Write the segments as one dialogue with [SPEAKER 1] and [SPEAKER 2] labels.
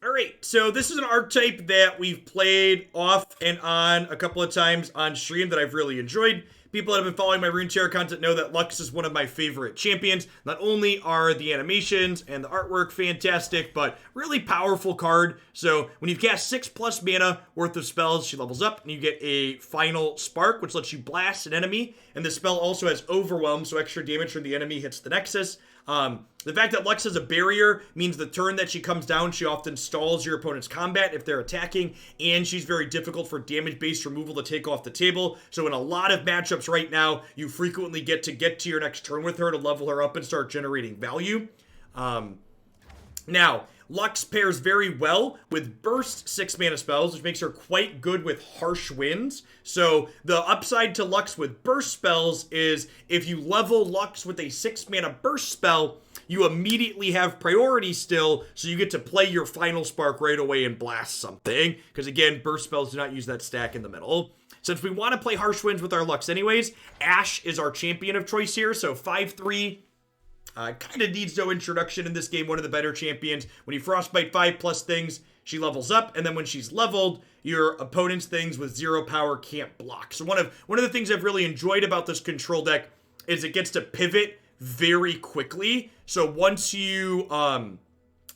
[SPEAKER 1] Alright, so this is an archetype that we've played off and on a couple of times on stream that I've really enjoyed. People that have been following my Runeterra content know that Lux is one of my favorite champions. Not only are the animations and the artwork fantastic, but really powerful card. So when you cast 6+ mana worth of spells, she levels up and you get a final spark, which lets you blast an enemy. And the spell also has overwhelm, so extra damage from the enemy hits the nexus. The fact that Lux has a barrier means the turn that she comes down, she often stalls your opponent's combat if they're attacking, and she's very difficult for damage-based removal to take off the table. So in a lot of matchups right now, you frequently get to your next turn with her to level her up and start generating value. Now, Lux pairs very well with burst 6-mana spells, which makes her quite good with harsh winds. So the upside to Lux with burst spells is if you level Lux with a 6-mana burst spell, you immediately have priority still, so you get to play your final spark right away and blast something. Because again, burst spells do not use that stack in the middle. Since we want to play harsh winds with our Lux anyways, Ashe is our champion of choice here. So 5/3. Kind of needs no introduction in this game. One of the better champions. When you frostbite 5+ things, she levels up, and then when she's leveled, your opponent's things with 0 power can't block. So one of the things I've really enjoyed about this control deck is it gets to pivot very quickly. So once you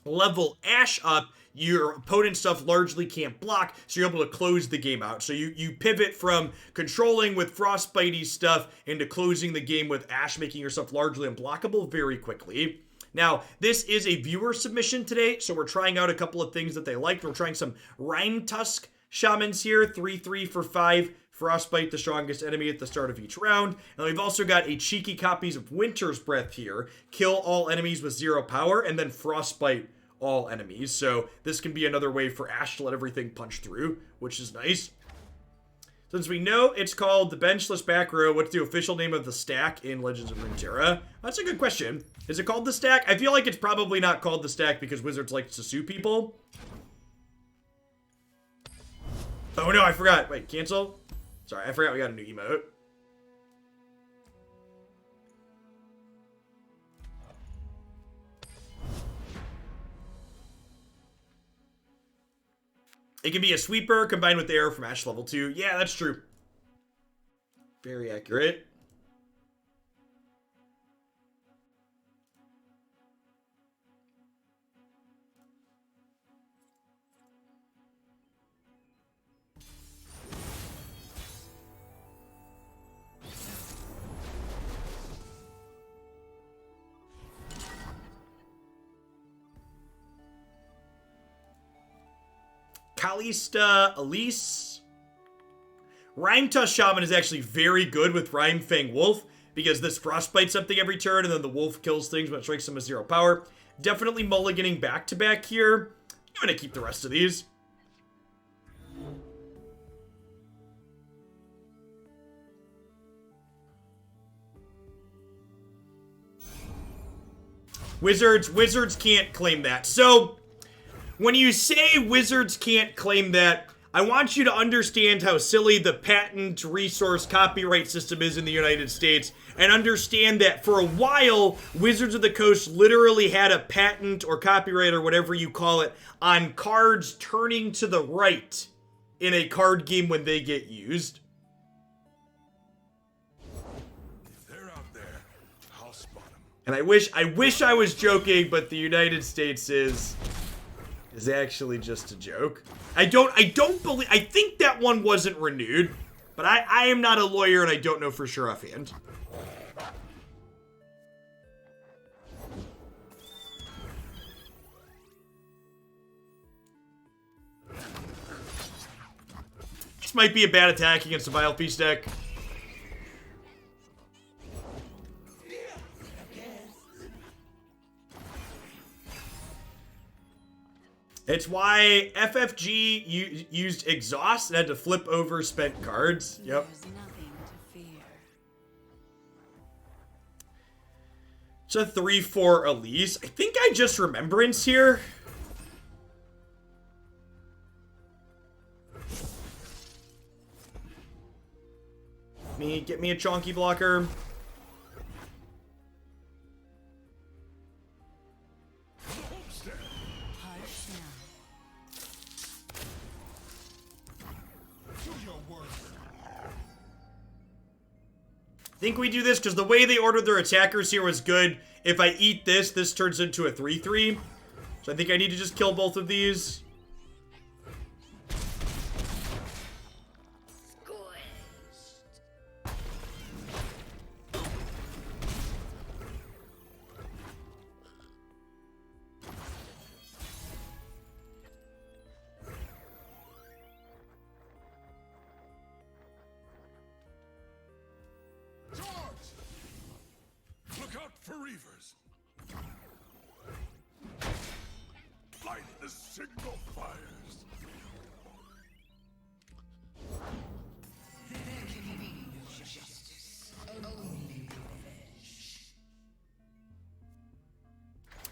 [SPEAKER 1] level Ashe up, your opponent's stuff largely can't block, so you're able to close the game out. So you pivot from controlling with frostbitey stuff into closing the game with Ashe, making yourself largely unblockable very quickly. Now, this is a viewer submission today, so we're trying out a couple of things that they liked. We're trying some Rime Tusk Shamans here, 3/3 for 5. Frostbite the strongest enemy at the start of each round. And we've also got a cheeky copies of Winter's Breath here. Kill all enemies with 0 power, and then Frostbite all enemies. So this can be another way for Ashe to let everything punch through, which is nice. Since we know it's called the Benchless Back Row, what's the official name of the stack in Legends of Runeterra? That's a good question. Is it called the stack? I feel like it's probably not called the stack because Wizards like to sue people. Oh no, I forgot. Wait, cancel? Sorry, I forgot we got a new emote. It can be a sweeper combined with the arrow from Ashe level 2. Yeah, that's true. Very accurate. Kalista Elise. Rime Tusk Shaman is actually very good with Rime Fang Wolf because this frostbite something every turn and then the wolf kills things when it strikes them with 0 power. Definitely mulliganing back to back here. I'm gonna keep the rest of these. Wizards can't claim that. So when you say Wizards can't claim that, I want you to understand how silly the patent resource copyright system is in the United States, and understand that for a while, Wizards of the Coast literally had a patent or copyright or whatever you call it on cards turning to the right in a card game when they get used.
[SPEAKER 2] If they're out there, I'll spot them.
[SPEAKER 1] And I wish I was joking, but the United States is actually just a joke. I think that one wasn't renewed, but I am not a lawyer and I don't know for sure offhand. This might be a bad attack against a Vile Peace deck. It's why FFG used Exhaust and had to flip over spent cards. Yep. It's a 3/4 Elise. I think I just Remembrance here. Get me a chonky blocker. I think we do this because the way they ordered their attackers here was good. If I eat this, this turns into a 3-3. So I think I need to just kill both of these.
[SPEAKER 2] Look out for reavers. Light the signal fires.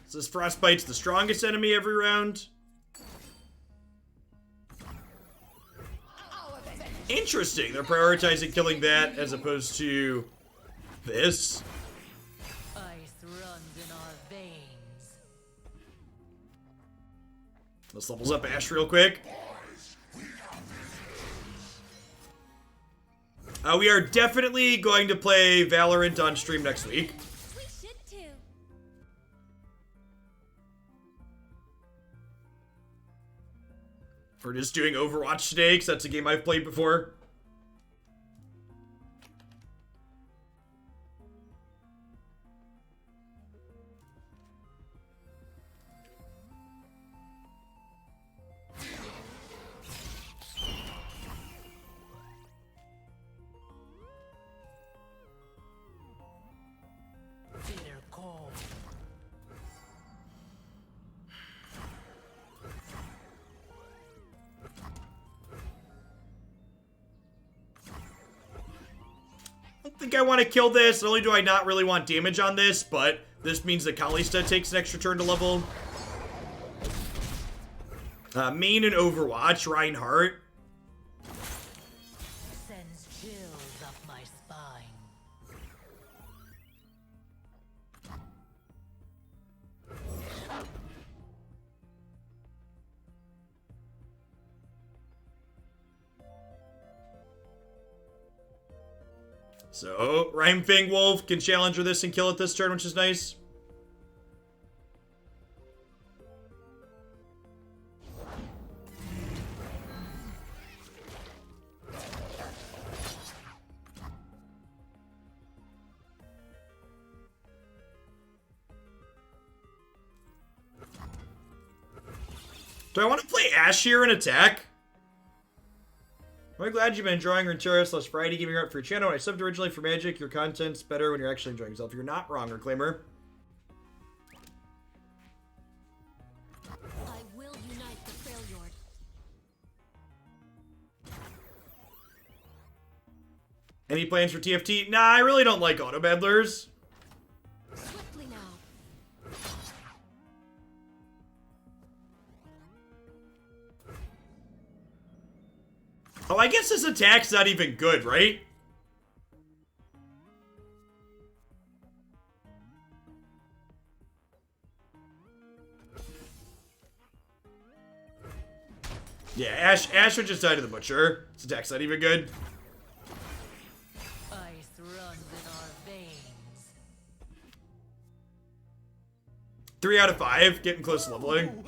[SPEAKER 1] So this Frostbite's the strongest enemy every round. Interesting. They're prioritizing killing that as opposed to this.
[SPEAKER 3] Ice runs in our veins.
[SPEAKER 1] Let's levels up Ashe real quick. We are definitely going to play Valorant on stream next week.
[SPEAKER 4] We should too.
[SPEAKER 1] We're just doing Overwatch today because that's a game I've played before.
[SPEAKER 3] Bitter cold.
[SPEAKER 1] I don't think I want to kill this. Not only do I not really want damage on this, but this means that Kalista takes an extra turn to level. Main and Overwatch, Reinhardt.
[SPEAKER 3] Sends chills up my spine.
[SPEAKER 1] So, Rhymefang Wolf can challenger this and kill it this turn, which is nice. Do I want to play Ashe here and attack? I'm glad you've been enjoying Runeterra / Friday Gaming Art for your channel. I subbed originally for Magic. Your content's better when you're actually enjoying yourself. You're not wrong, Reclaimer.
[SPEAKER 4] I will unite the Freljord.
[SPEAKER 1] Any plans for TFT? Nah, I really don't like auto battlers.
[SPEAKER 4] Swiftly now.
[SPEAKER 1] Oh, I guess this attack's not even good, right? Yeah, Ashe would just die to the Butcher. This attack's not even good.
[SPEAKER 3] Ice runs in our veins.
[SPEAKER 1] 3 out of 5, getting close to leveling.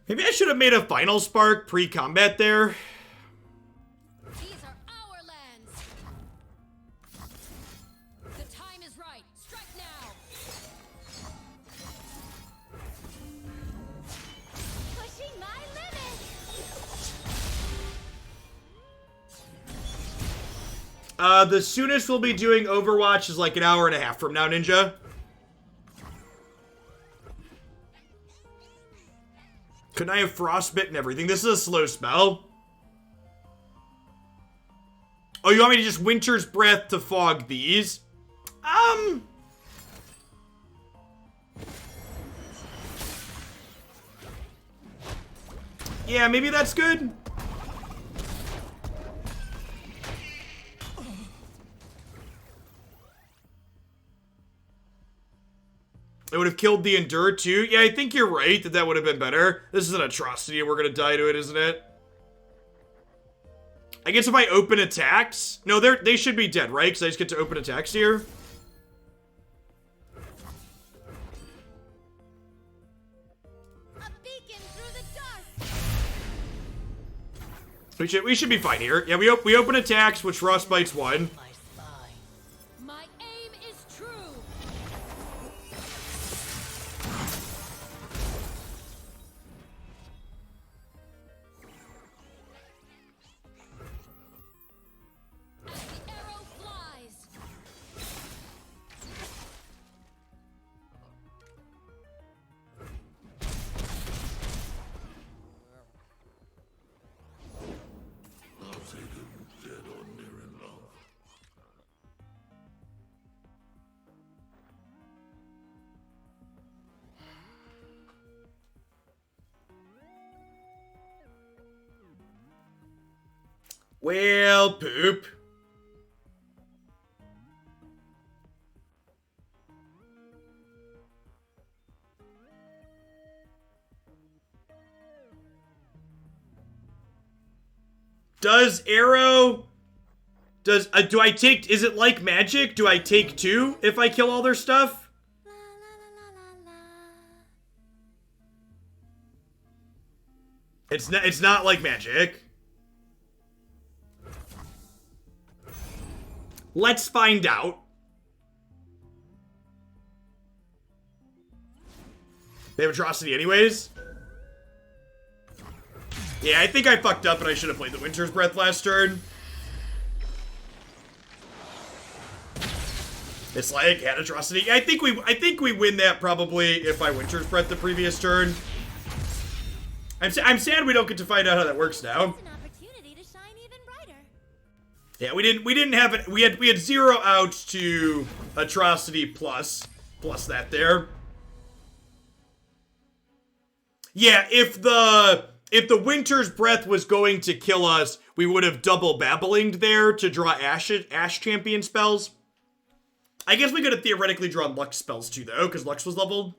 [SPEAKER 1] Maybe I should have made a Final Spark pre-combat there.
[SPEAKER 4] These are our lands. The time is right. Strike now. Pushing my limits.
[SPEAKER 1] The soonest we'll be doing Overwatch is like an hour and a half from now, Ninja. Couldn't I have frostbite and everything? This is a slow spell. Oh, you want me to just Winter's Breath to fog these? Yeah, maybe that's good. It would have killed the Endure too. Yeah, I think you're right that would have been better. This is an atrocity and we're gonna die to it, isn't it? I guess if I open attacks... No, they should be dead, right? Because I just get to open attacks here.
[SPEAKER 4] A beacon through the dark.
[SPEAKER 1] We should be fine here. Yeah, we open attacks, which Frostbite's one.
[SPEAKER 3] My spine.
[SPEAKER 4] My aim is true. As the arrow flies.
[SPEAKER 2] I'll take him, dead or near in love.
[SPEAKER 1] Well, poop. Does arrow... do I take... Is it like magic? Do I take 2 if I kill all their stuff?
[SPEAKER 4] La la la la la la.
[SPEAKER 1] It's not like magic. Let's find out. They have atrocity anyways? Yeah, I think I fucked up and I should have played the Winter's Breath last turn. It's like had atrocity. I think we win that probably if I Winter's Breath the previous turn. I'm sad we don't get to find out how that works now.
[SPEAKER 4] It's an opportunity to shine even brighter.
[SPEAKER 1] Yeah, we didn't have it. We had 0 out to atrocity plus that there. Yeah, if the Winter's Breath was going to kill us, we would have double babblinged there to draw Ashe champion spells. I guess we could have theoretically drawn Lux spells too, though, because Lux was leveled.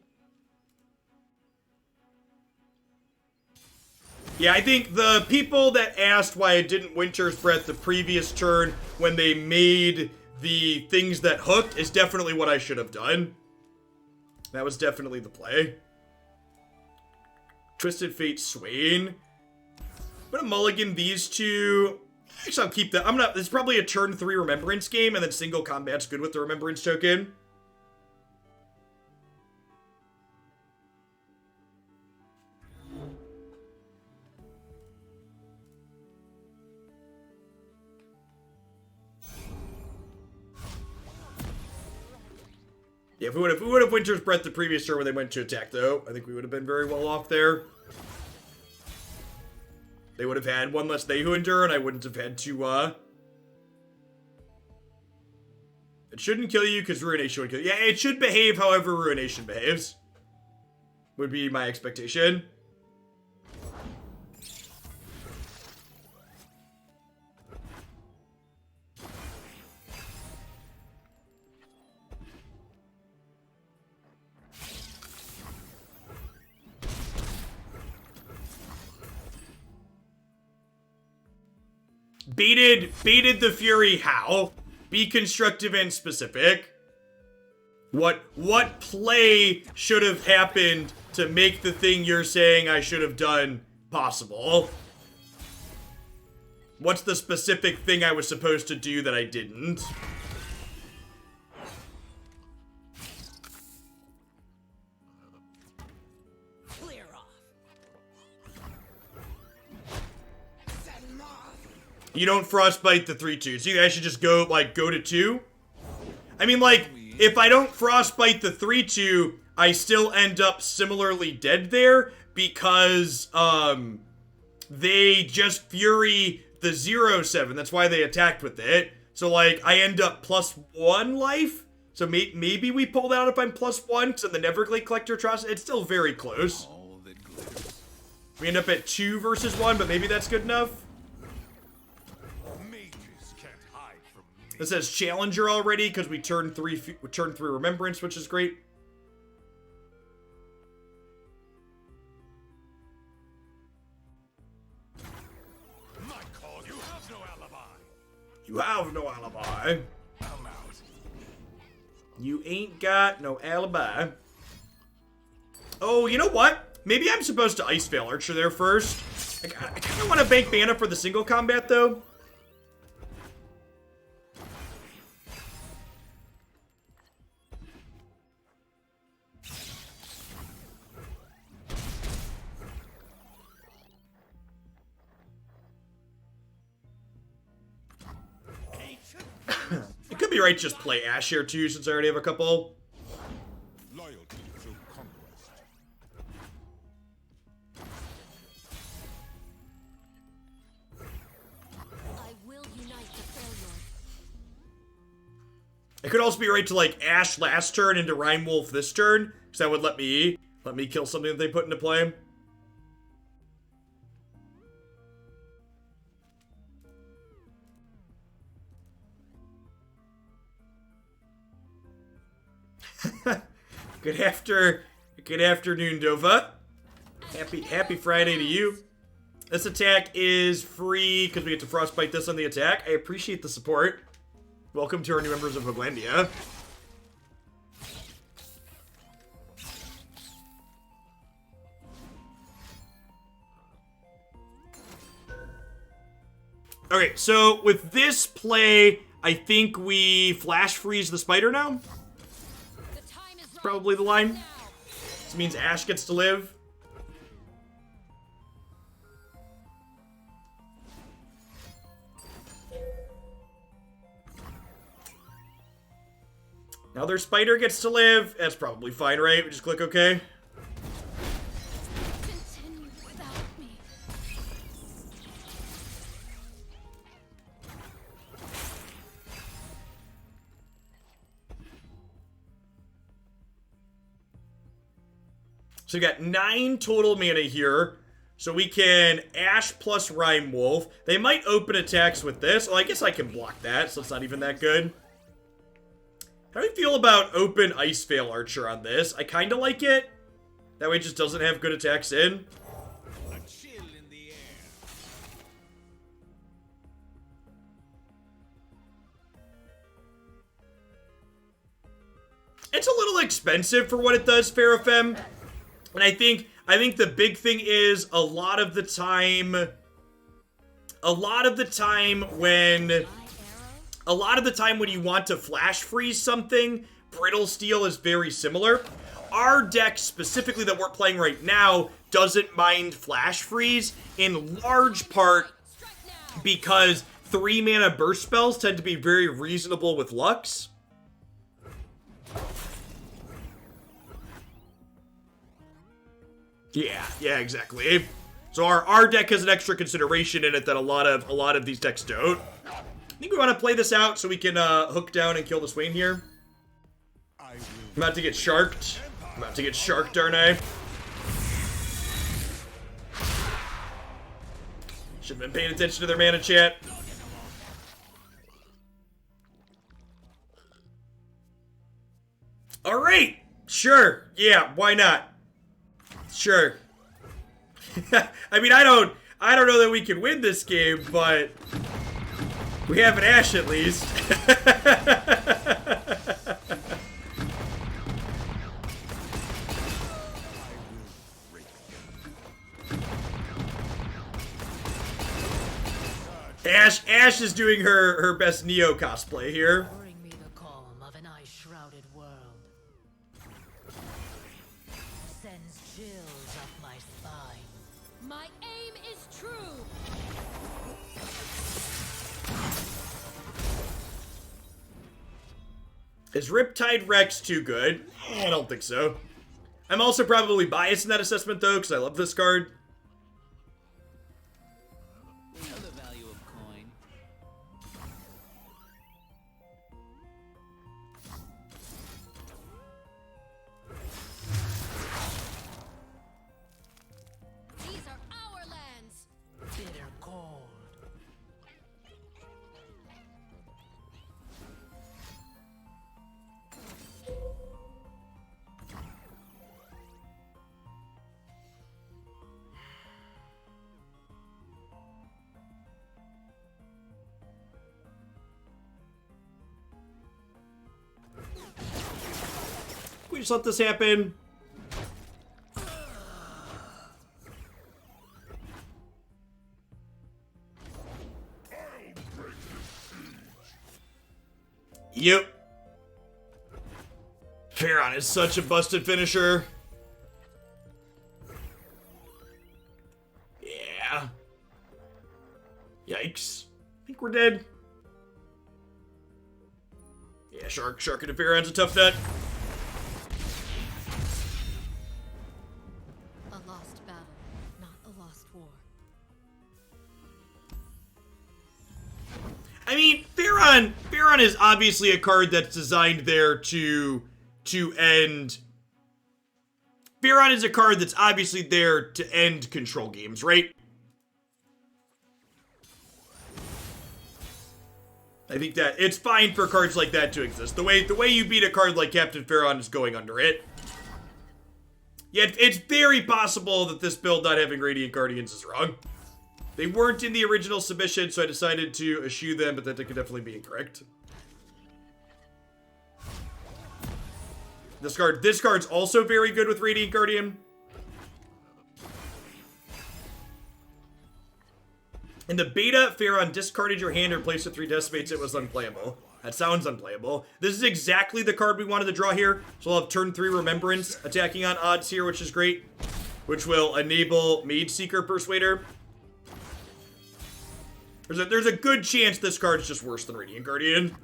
[SPEAKER 1] Yeah, I think the people that asked why I didn't Winter's Breath the previous turn when they made the things that hooked is definitely what I should have done. That was definitely the play. Twisted Fate Swain. I'm gonna mulligan these two. Actually, I'll keep that. This is probably a turn 3 Remembrance game, and then single combat's good with the Remembrance token. Yeah, if we would have Winter's Breath the previous turn when they went to attack, though, I think we would have been very well off there. They would have had one less They Who Endure, and I wouldn't have had to, It shouldn't kill you, because Ruination would kill you. Yeah, it should behave however Ruination behaves. Would be my expectation. Baited the Fury how? Be constructive and specific. What play should have happened to make the thing you're saying I should have done possible? What's the specific thing I was supposed to do that I didn't?
[SPEAKER 3] Clear off.
[SPEAKER 1] You don't frostbite the 3/2. So you guys should just go to 2? I mean, like, if I don't frostbite the 3/2, I still end up similarly dead there, because they just Fury the 0/7. That's why they attacked with it. So like I end up +1 life. So maybe we pull that out if I'm +1. So the Neverglade Collector Trust, it's still very close.
[SPEAKER 2] All that glitters.
[SPEAKER 1] We end up at 2 versus 1, but maybe that's good enough.
[SPEAKER 2] Mages can't hide from me.
[SPEAKER 1] It says Challenger already because we turn 3 Remembrance, which is great.
[SPEAKER 2] My call, you have no alibi.
[SPEAKER 1] You have no alibi.
[SPEAKER 2] I'm out.
[SPEAKER 1] You ain't got no alibi. Oh, you know what? Maybe I'm supposed to Ice Veil Archer there first. I kind of want to bank mana for the single combat, though. It could be right to just play Ashe here, too, since I already have a couple.
[SPEAKER 2] Loyalty through conquest.
[SPEAKER 4] I will unite the failure.
[SPEAKER 1] It could also be right to, like, Ashe last turn into Rime Wolf this turn, because that would let me kill something that they put into play. Good afternoon, Dova. Happy Friday to you. This attack is free because we get to frostbite this on the attack. I appreciate the support. Welcome to our new members of Hoglandia. Okay, so with this play, I think we flash freeze the spider now.
[SPEAKER 4] The time is right.
[SPEAKER 1] Probably the line.
[SPEAKER 4] Now.
[SPEAKER 1] This means Ashe gets to live. Now their spider gets to live. That's probably fine, right? We just click OK.
[SPEAKER 4] Continue without me.
[SPEAKER 1] So we got 9 total mana here. So we can Ashe plus Rime Wolf. They might open attacks with this. Oh, I guess I can block that, so it's not even that good. How do you feel about open Ice Veil Archer on this? I kind of like it. That way it just doesn't have good attacks in.
[SPEAKER 2] A chill in the air.
[SPEAKER 1] It's a little expensive for what it does, Ferrofem. And I think the big thing is a lot of the time when you want to flash freeze something, Brittle Steel is very similar. Our deck specifically that we're playing right now doesn't mind flash freeze in large part
[SPEAKER 4] Strike now.
[SPEAKER 1] because 3 mana burst spells tend to be very reasonable with Lux. Yeah, exactly. So our deck has an extra consideration in it that a lot of these decks don't. I think we want to play this out so we can hook down and kill the Swain here.
[SPEAKER 2] I will.
[SPEAKER 1] I'm about to get sharked. Aren't I? Should have been paying attention to their mana chat. Alright! Sure. Yeah, why not? Sure. I mean, I don't know that we can win this game, but we have an Ashe at least. Ashe is doing her best Neo cosplay here.
[SPEAKER 3] Bring me the calm of an ice-shrouded world. Sends chills up my spine.
[SPEAKER 4] My aim is true.
[SPEAKER 1] Is Riptide Rex too good? I don't think so. I'm also probably biased in that assessment, though, because I love this card.
[SPEAKER 5] Know the value of coin.
[SPEAKER 4] These are our lands.
[SPEAKER 3] Bitter cold.
[SPEAKER 1] We just let this happen. Yep. Farron is such a busted finisher. Yeah. Yikes. I think we're dead. Yeah, Shark into Farron's a tough nut.
[SPEAKER 4] A lost battle, not a lost war.
[SPEAKER 1] I mean, Farron is obviously a card that's designed there to end. Farron is a card that's obviously there to end control games, right? I think that it's fine for cards like that to exist. The way you beat a card like Captain Farron is going under it. Yet it's very possible that this build not having Radiant Guardians is wrong. They weren't in the original submission, so I decided to eschew them, but that could definitely be incorrect. This card's also very good with Radiant Guardian. In the beta, Farron discarded your hand and replaced with 3 Decimates. It was unplayable. That sounds unplayable. This is exactly the card we wanted to draw here. So we'll have turn 3 Remembrance attacking on odds here, which is great. Which will enable Mage Seeker Persuader. There's a good chance this card's just worse than Radiant Guardian.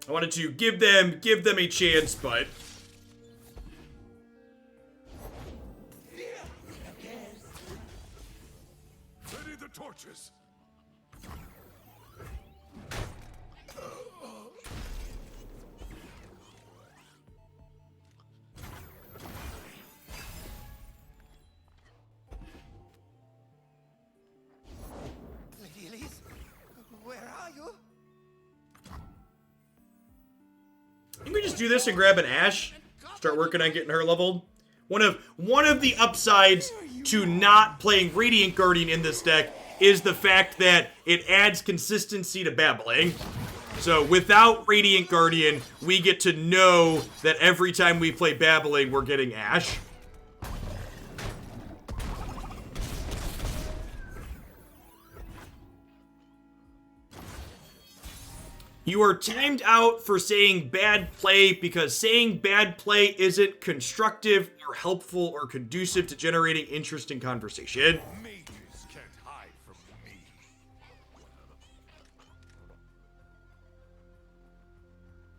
[SPEAKER 1] I wanted to give them a chance, but
[SPEAKER 2] Ready the torches.
[SPEAKER 6] Lady Elise, where are you?
[SPEAKER 1] I think we just do this and grab an Ashe. Start working on getting her leveled. One of the upsides to not playing Radiant Guardian in this deck is the fact that it adds consistency to babbling. So without Radiant Guardian, we get to know that every time we play babbling, we're getting Ashe. You are timed out for saying bad play because saying bad play isn't constructive or helpful or conducive to generating interesting conversation.
[SPEAKER 2] Mages can't hide from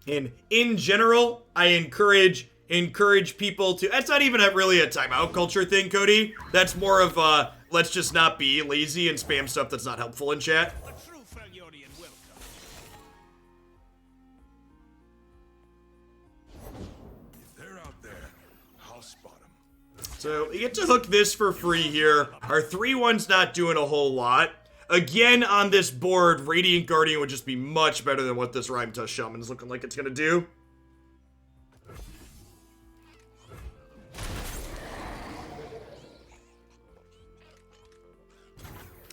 [SPEAKER 2] me.
[SPEAKER 1] And in general, I encourage people to. That's not even really a timeout culture thing, Cody. That's more of let's just not be lazy and spam stuff that's not helpful in chat.
[SPEAKER 5] A true Fagionian welcome.
[SPEAKER 2] If they're out there, I'll spot them.
[SPEAKER 1] So we get to hook this for free here. Our 3/1's not doing a whole lot. Again, on this board, Radiant Guardian would just be much better than what this Rhyme Tusk Shaman is looking like it's gonna do.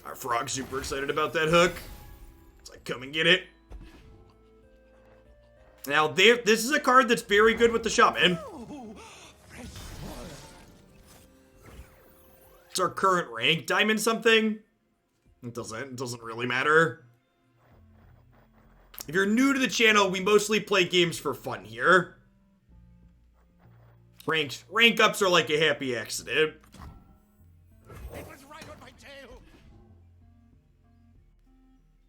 [SPEAKER 1] Our Frog's super excited about that hook. It's like, come and get it. Now, this is a card that's very good with the Shaman. It's our current rank. Diamond something? It doesn't really matter. If you're new to the channel, we mostly play games for fun here. Rank ups are like a happy accident.
[SPEAKER 6] It was right on my tail.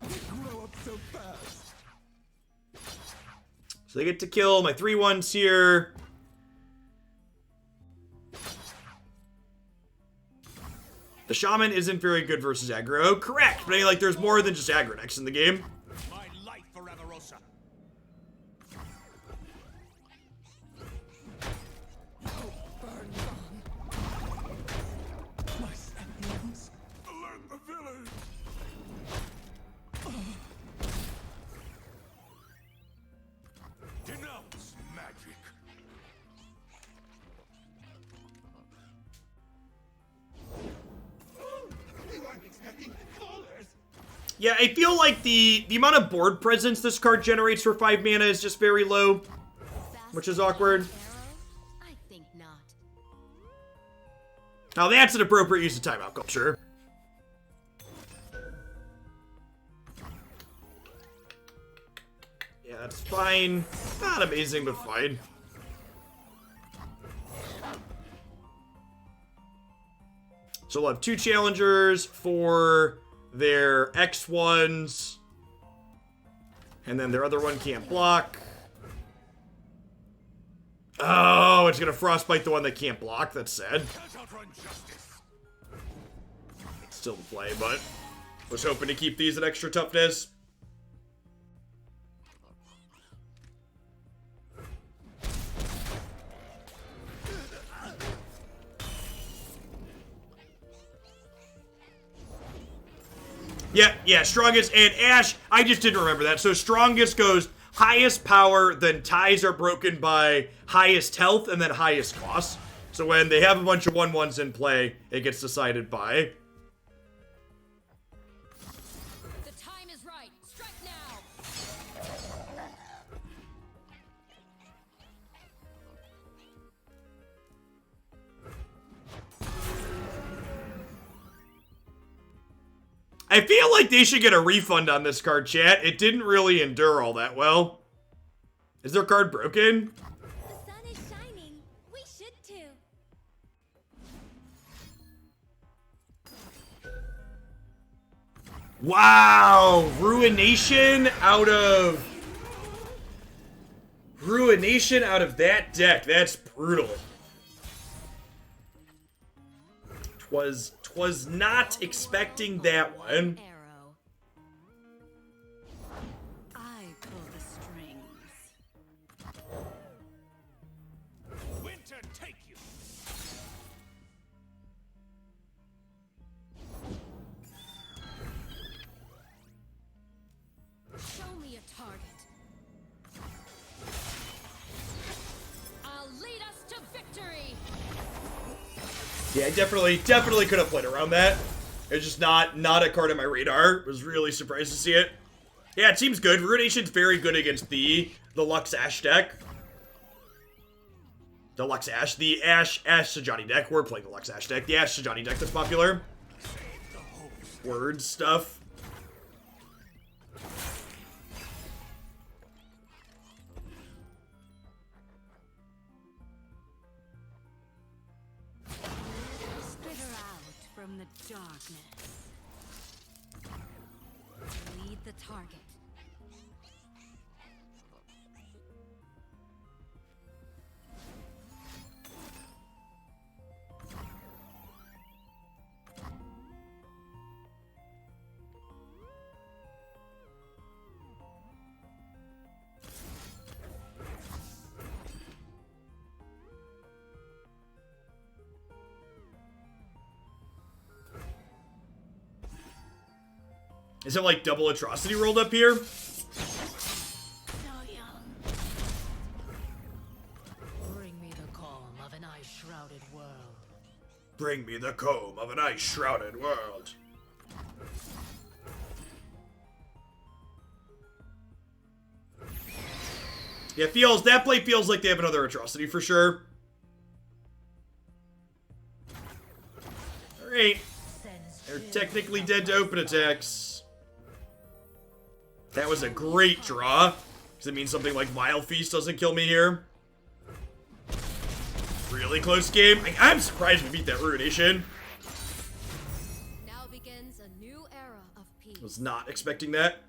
[SPEAKER 6] They grow up so fast.
[SPEAKER 1] So they get to kill my 3/1s here. The Shaman isn't very good versus aggro. Correct, but I mean, like, there's more than just aggro decks in the game.
[SPEAKER 2] My life for Avarosa.
[SPEAKER 6] My sapiens.
[SPEAKER 2] Alert the village. Denounce magic.
[SPEAKER 6] We weren't expecting callers.
[SPEAKER 1] Yeah, I feel like the amount of board presence this card generates for 5 mana is just very low. Which is awkward.
[SPEAKER 4] Arrow? I think not.
[SPEAKER 1] Now that's an appropriate use of timeout culture. Yeah, that's fine. Not amazing, but fine. So we'll have 2 challengers for their X1s. And then their other one can't block. Oh, it's gonna frostbite the one that can't block. That's sad.
[SPEAKER 2] Can't outrun justice.
[SPEAKER 1] Still to play, but was hoping to keep these at extra toughness. Yeah, strongest and Ashe. I just didn't remember that. So strongest goes highest power, then ties are broken by highest health, and then highest cost. So when they have a bunch of 1/1s in play, it gets decided by.
[SPEAKER 4] The time is right. Strike now.
[SPEAKER 1] I feel like they should get a refund on this card, chat. It didn't really endure all that well. Is their card broken?
[SPEAKER 4] The sun is shining. We should too.
[SPEAKER 1] Wow! Ruination out of that deck. That's brutal. Twas not expecting that one.
[SPEAKER 3] Arrow. I pull the strings.
[SPEAKER 2] Winter take you.
[SPEAKER 4] Show me a target. I'll lead us to victory.
[SPEAKER 1] Yeah, I definitely could have played around that. It's just not a card on my radar. Was really surprised to see it. Yeah, it seems good. Ruination's very good against the Lux Ashe deck. The Lux Ashe. The Ashe Sajani deck. We're playing the Lux Ashe deck. The Ashe Sajani deck that's popular. Word stuff.
[SPEAKER 3] Spit her out from the darkness. Lead the target.
[SPEAKER 1] Is it like double atrocity rolled up here?
[SPEAKER 3] So young.
[SPEAKER 5] Bring me the calm of an ice-shrouded world.
[SPEAKER 1] Bring me the comb of an ice-shrouded world. Yeah, that play feels like they have another atrocity for sure. Alright. They're technically dead to open attacks. That was a great draw. Does it mean something like Vile Feast doesn't kill me here? Really close game. I'm surprised we beat that Ruination.
[SPEAKER 4] Now begins a new era of peace.
[SPEAKER 1] Was not expecting that.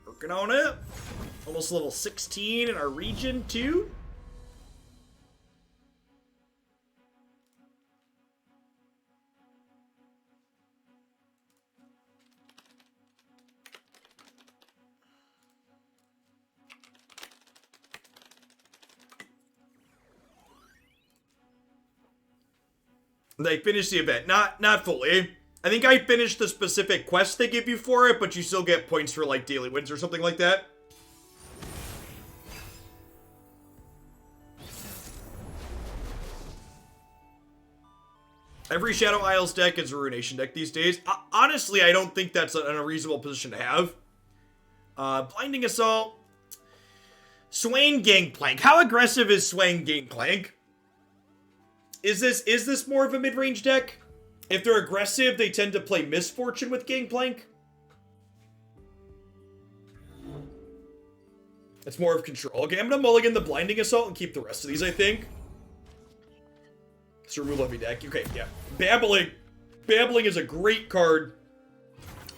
[SPEAKER 1] Working on it. Almost level 16 in our region too. They finished the event. Not fully. I think I finished the specific quest they give you for it, but you still get points for, like, daily wins or something like that. Every Shadow Isles deck is a Ruination deck these days. Honestly, I don't think that's an unreasonable position to have. Blinding Assault. Swain Gangplank. How aggressive is Swain Gangplank? Is this more of a mid-range deck? If they're aggressive, they tend to play Misfortune with Gangplank. It's more of control. Okay, I'm gonna mulligan the Blinding Assault and keep the rest of these, I think. It's a remove heavy deck. Okay, yeah. Babbling. Babbling is a great card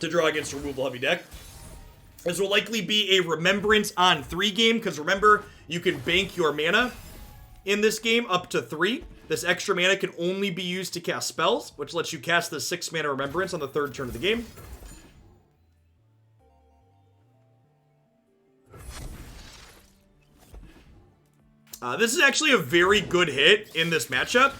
[SPEAKER 1] to draw against a removal heavy deck. This will likely be a Remembrance on 3 game, because remember, you can bank your mana in this game up to 3. This extra mana can only be used to cast spells, which lets you cast the 6 mana Remembrance on the 3rd turn of the game. This is actually a very good hit in this matchup.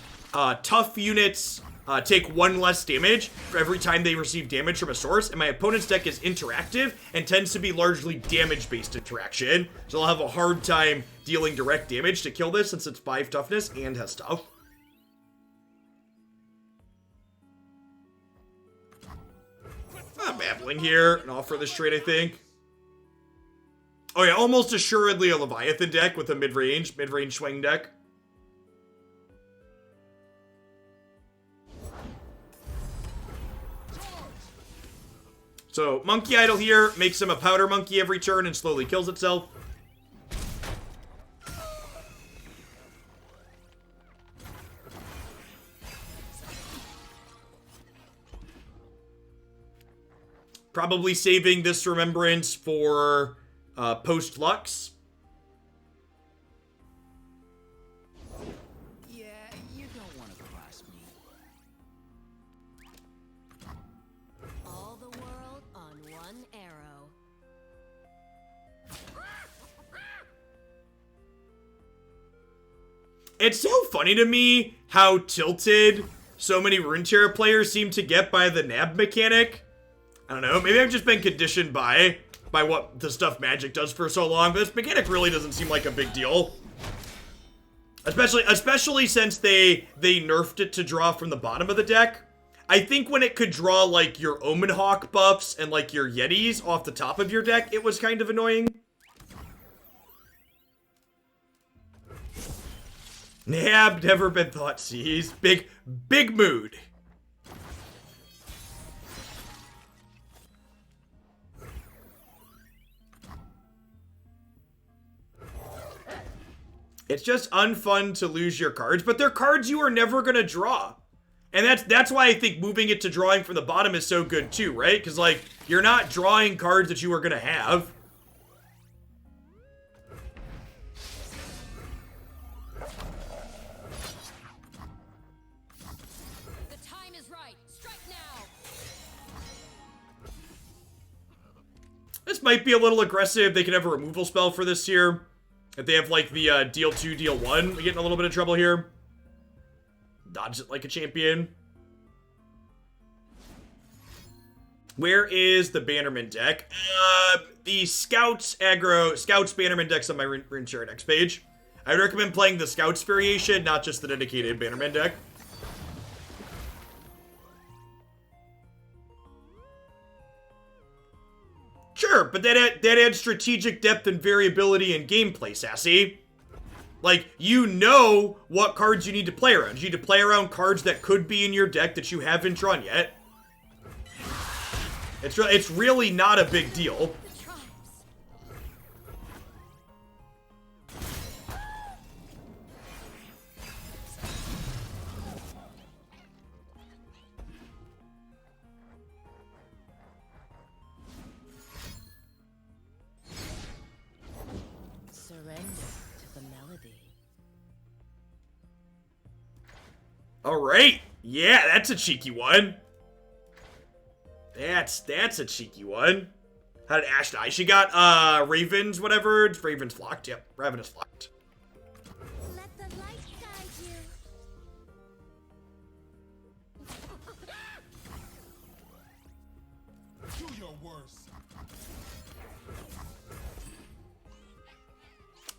[SPEAKER 1] Tough units take 1 less damage for every time they receive damage from a source, and my opponent's deck is interactive and tends to be largely damage-based interaction, so I'll have a hard time dealing direct damage to kill this since it's 5 toughness and has tough. Babbling here, and offer this trade, I think. Oh yeah, almost assuredly a Leviathan deck with a mid-range swing deck. So, Monkey Idol here makes him a Powder Monkey every turn and slowly kills itself. Probably saving this Remembrance for post-Lux.
[SPEAKER 7] Yeah, you don't want to cross me.
[SPEAKER 4] All the world on one arrow.
[SPEAKER 1] It's so funny to me how tilted so many Runeterra players seem to get by the nab mechanic. I don't know, maybe I've just been conditioned by what the stuff Magic does for so long, but this mechanic really doesn't seem like a big deal. Especially since they nerfed it to draw from the bottom of the deck. I think when it could draw, like, your Omen Hawk buffs and, like, your Yetis off the top of your deck, it was kind of annoying. Nab, never been thought seized. Big mood. It's just unfun to lose your cards, but they're cards you are never gonna draw. And that's why I think moving it to drawing from the bottom is so good too, right? Because, like, you're not drawing cards that you are gonna have.
[SPEAKER 4] The time is right. Strike now.
[SPEAKER 1] This might be a little aggressive. They could have a removal spell for this here. If they have, like, the deal 2, deal 1, we get in a little bit of trouble here. Dodge it like a champion. Where is the Bannerman deck? The Scouts Bannerman deck's on my Runeterra next page. I would recommend playing the Scouts variation, not just the dedicated Bannerman deck. Sure, but that adds strategic depth and variability in gameplay, Sassy. Like, you know what cards you need to play around. You need to play around cards that could be in your deck that you haven't drawn yet. It's really not a big deal.
[SPEAKER 4] The tribes.
[SPEAKER 5] Surrender to the melody.
[SPEAKER 1] Alright. Yeah, that's a cheeky one. That's a cheeky one. How did Ashe die? She got, Ravens, whatever. It's Ravens flocked. Yep, Ravenous flocked.
[SPEAKER 4] Let the light guide you.
[SPEAKER 2] worse.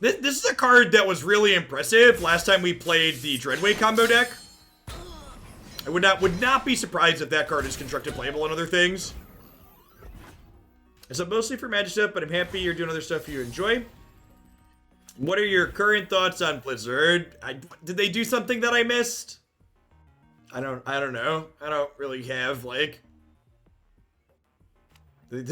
[SPEAKER 1] This is a card that was really impressive last time we played the Dreadway combo deck. I would not be surprised if that card is constructed playable on other things. It's mostly for Magic stuff, but I'm happy you're doing other stuff you enjoy. What are your current thoughts on Blizzard? Did they do something that I missed? I don't know. I don't really have, like... Did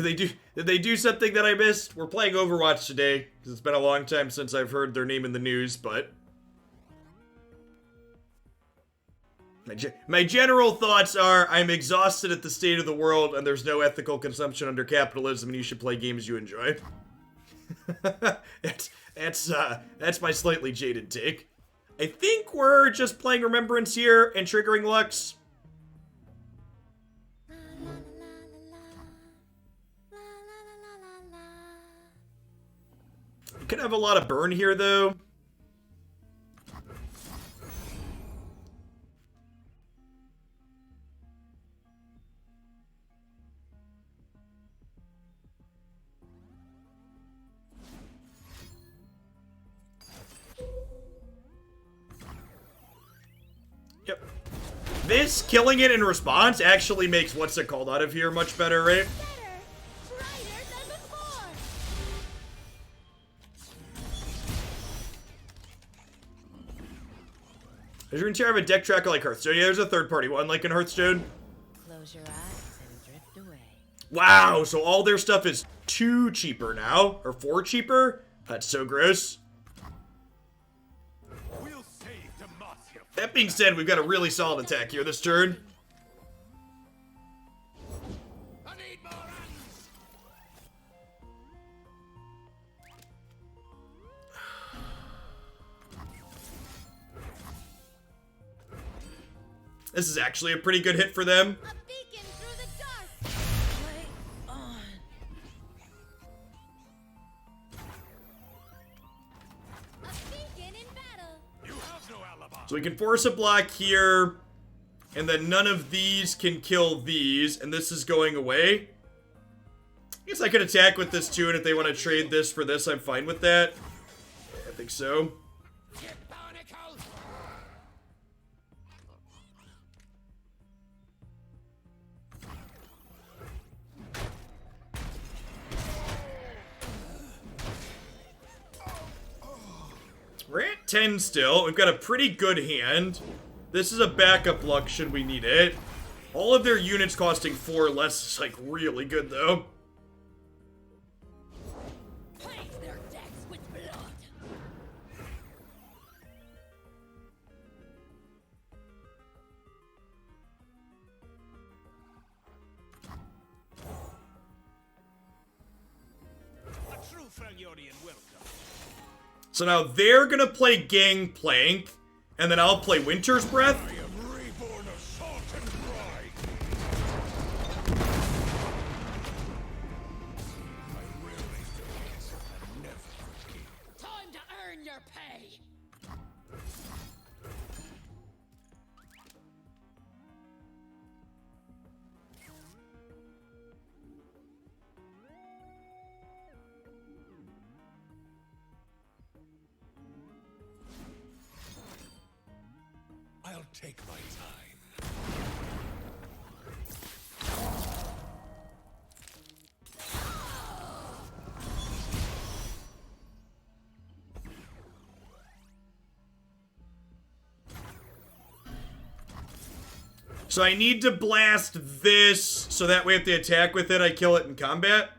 [SPEAKER 1] they do something that I missed? We're playing Overwatch today, because it's been a long time since I've heard their name in the news, but... My general thoughts are, I'm exhausted at the state of the world, and there's no ethical consumption under capitalism, and you should play games you enjoy. That's my slightly jaded take. I think we're just playing Remembrance here and triggering Lux. We could have a lot of burn here, though. Yep. This killing it in response actually makes what's it called out of here much better, right? Does Runeterra have a deck tracker like Hearthstone? Yeah, there's a third-party one like in Hearthstone.
[SPEAKER 5] Close your eyes and drift away.
[SPEAKER 1] Wow, so all their stuff is 2 cheaper now, or 4 cheaper? That's so gross.
[SPEAKER 2] We'll save Demacia.
[SPEAKER 1] That being said, we've got a really solid attack here this turn.
[SPEAKER 2] I need more hands.
[SPEAKER 1] This is actually a pretty good hit for them.
[SPEAKER 4] A beacon through the dark.
[SPEAKER 5] Play on.
[SPEAKER 4] A beacon in battle.
[SPEAKER 2] You have no alibi.
[SPEAKER 1] So we can force a block here, and then none of these can kill these, and this is going away. I guess I could attack with this too, and if they want to trade this for this, I'm fine with that. Yeah, I think so.
[SPEAKER 2] Get barnacles.
[SPEAKER 1] We're at 10 still. We've got a pretty good hand. This is a backup luck should we need it. All of their units costing 4 less is like really good though.
[SPEAKER 4] Plague their decks with blood.
[SPEAKER 2] A true Freljordian welcome.
[SPEAKER 1] So now they're gonna play Gangplank, and then I'll play Winter's Breath.
[SPEAKER 2] I am reborn of salt and brine. I really feel I never forgive.
[SPEAKER 4] Time to earn your pay.
[SPEAKER 2] I'll take my time.
[SPEAKER 1] So I need to blast this, so that way if they attack with it, I kill it in combat.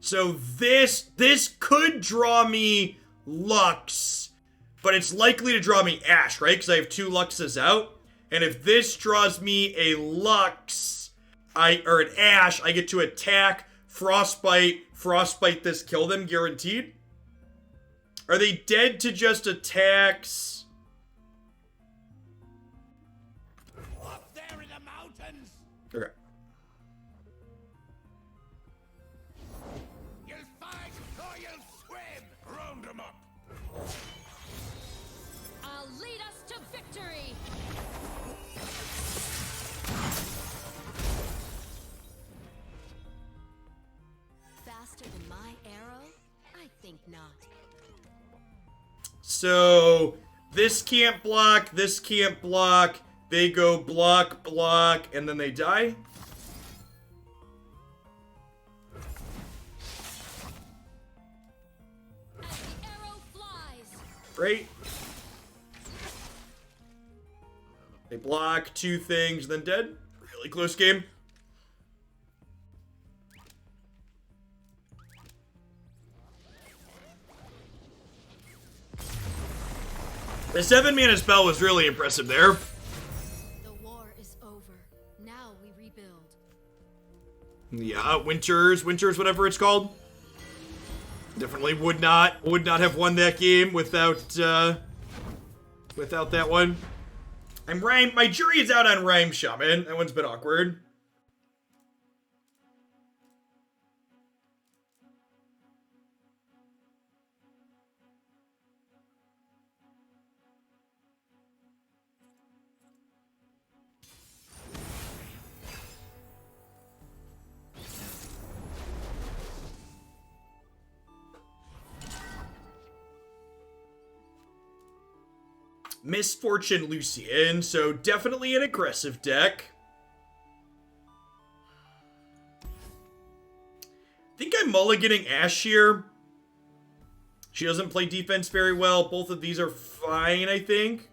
[SPEAKER 1] So this could draw me Lux, but it's likely to draw me Ashe, right? Because I have 2 Luxes out. And if this draws me a Lux, or an Ashe, I get to attack, Frostbite this, kill them, guaranteed. Are they dead to just attacks?
[SPEAKER 2] Up there in the mountains.
[SPEAKER 1] Okay. So this can't block, this can't block. They go block, block, and then they die.
[SPEAKER 4] As the arrow flies.
[SPEAKER 1] Great. They block 2 things, then dead. Really close game. The 7-mana spell was really impressive there.
[SPEAKER 4] The war is over. Now we rebuild.
[SPEAKER 1] Yeah, Winters, whatever it's called. Definitely would not have won that game without that one. My jury is out on Rhyme Shaman. That one's been awkward. Misfortune Lucian, so definitely an aggressive deck. I think I'm mulliganing Ashe here. She doesn't play defense very well. Both of these are fine, I think.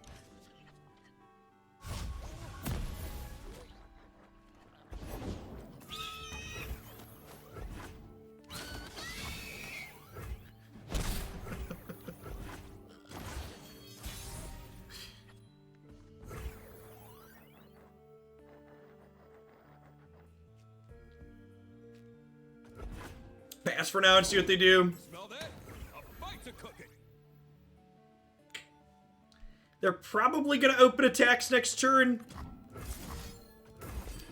[SPEAKER 1] Pass for now and see what they do.
[SPEAKER 2] Smell that? A bite's a cooking.
[SPEAKER 1] They're probably going to open attacks next turn.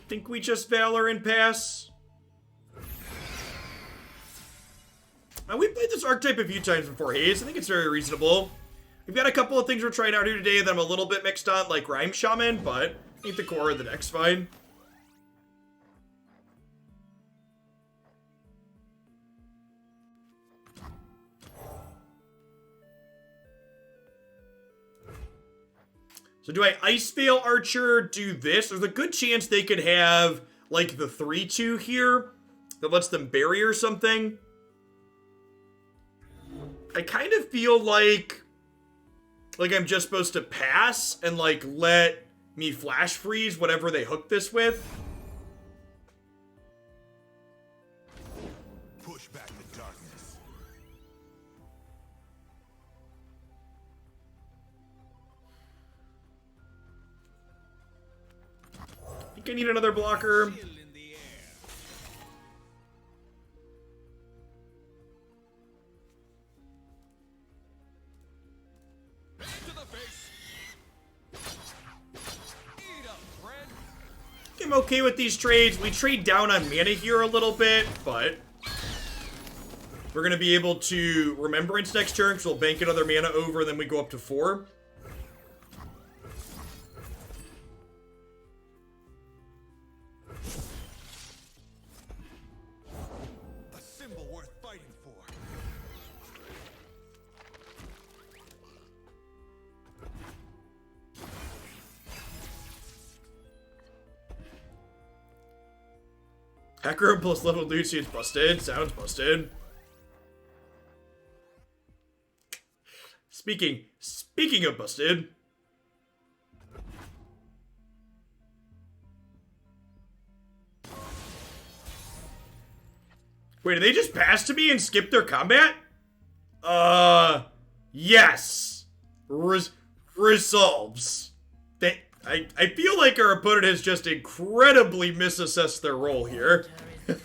[SPEAKER 1] Think we just Valor and pass. We played this archetype a few times before, Hayes. I think it's very reasonable. We've got a couple of things we're trying out here today that I'm a little bit mixed on, like Rhyme Shaman, but I think the core of the deck's fine. So do I Ice Veil Archer, do this? There's a good chance they could have, like, the 3-2 here that lets them bury or something. I kind of feel like I'm just supposed to pass and, like, let me flash freeze whatever they hook this with.
[SPEAKER 2] Push back the darkness.
[SPEAKER 1] I think I need another blocker.
[SPEAKER 2] Chill in the air. Back to the face. Eat up, friend.
[SPEAKER 1] I'm okay with these trades. We trade down on mana here a little bit, but we're going to be able to Remembrance next turn, because we'll bank another mana over, and then we go up to 4.
[SPEAKER 2] A symbol worth fighting for.
[SPEAKER 1] Hacker plus level Lucian's busted. Sounds busted. Speaking of busted. Wait, did they just pass to me and skip their combat? Yes. Resolves. I feel like our opponent has just incredibly misassessed their role here. And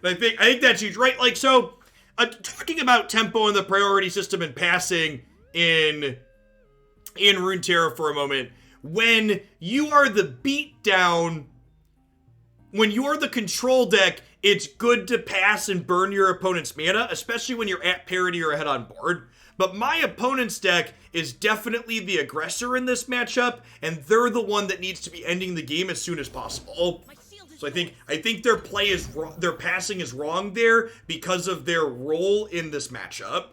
[SPEAKER 1] I think that's huge, right? Like, so, talking about tempo and the priority system and passing in Runeterra for a moment, when you are the beatdown, when you are the control deck, it's good to pass and burn your opponent's mana, especially when you're at parity or ahead on board. But my opponent's deck is definitely the aggressor in this matchup, and they're the one that needs to be ending the game as soon as possible. So I think their play is their passing is wrong there because of their role in this matchup.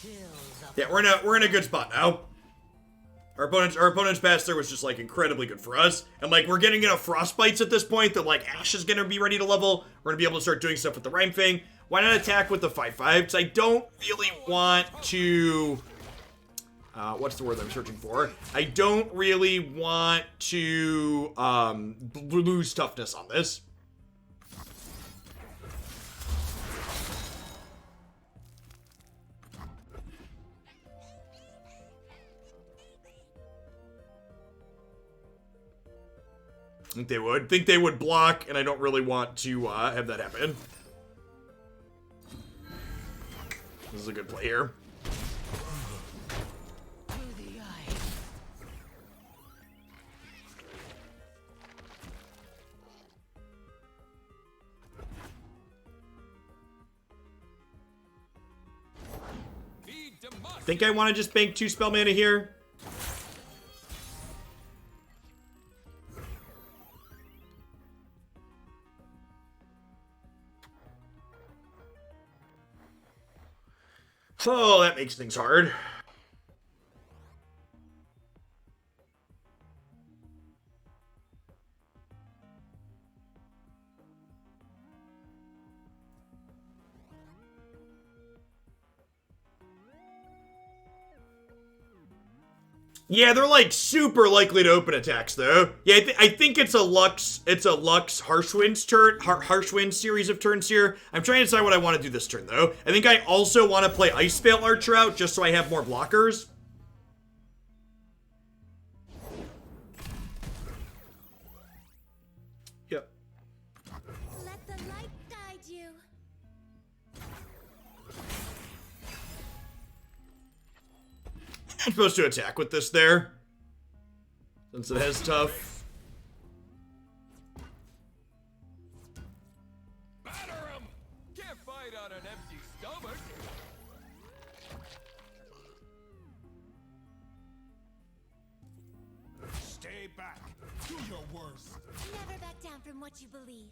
[SPEAKER 3] chills of
[SPEAKER 1] Yeah, we're in a good spot now. Our opponent's pass there was just like incredibly good for us, and like we're getting enough frostbites at this point that like Ashe is gonna be ready to level. We're gonna be able to start doing stuff with the Rhyme Fang. Why not attack with the 5/5? Because I don't really want to. What's the word I'm searching for? I don't really want to lose toughness on this. Think they would. Think they would block, and I don't really want to have that happen. This is a good play here.
[SPEAKER 3] to the eye.
[SPEAKER 1] Think I want to just bank 2 spell mana here. Oh, that makes things hard. Yeah, they're like super likely to open attacks though. Yeah, I think it's a Lux Harshwind's turn, Harshwind series of turns here. I'm trying to decide what I want to do this turn though. I think I also want to play Ice Veil Archer out just so I have more blockers. Yep.
[SPEAKER 4] Let the light guide you.
[SPEAKER 1] I'm supposed to attack with this there, since it has tough.
[SPEAKER 2] Batter him! Can't fight on an empty stomach.
[SPEAKER 6] Stay back. Do your worst.
[SPEAKER 4] Never back down from what you believe.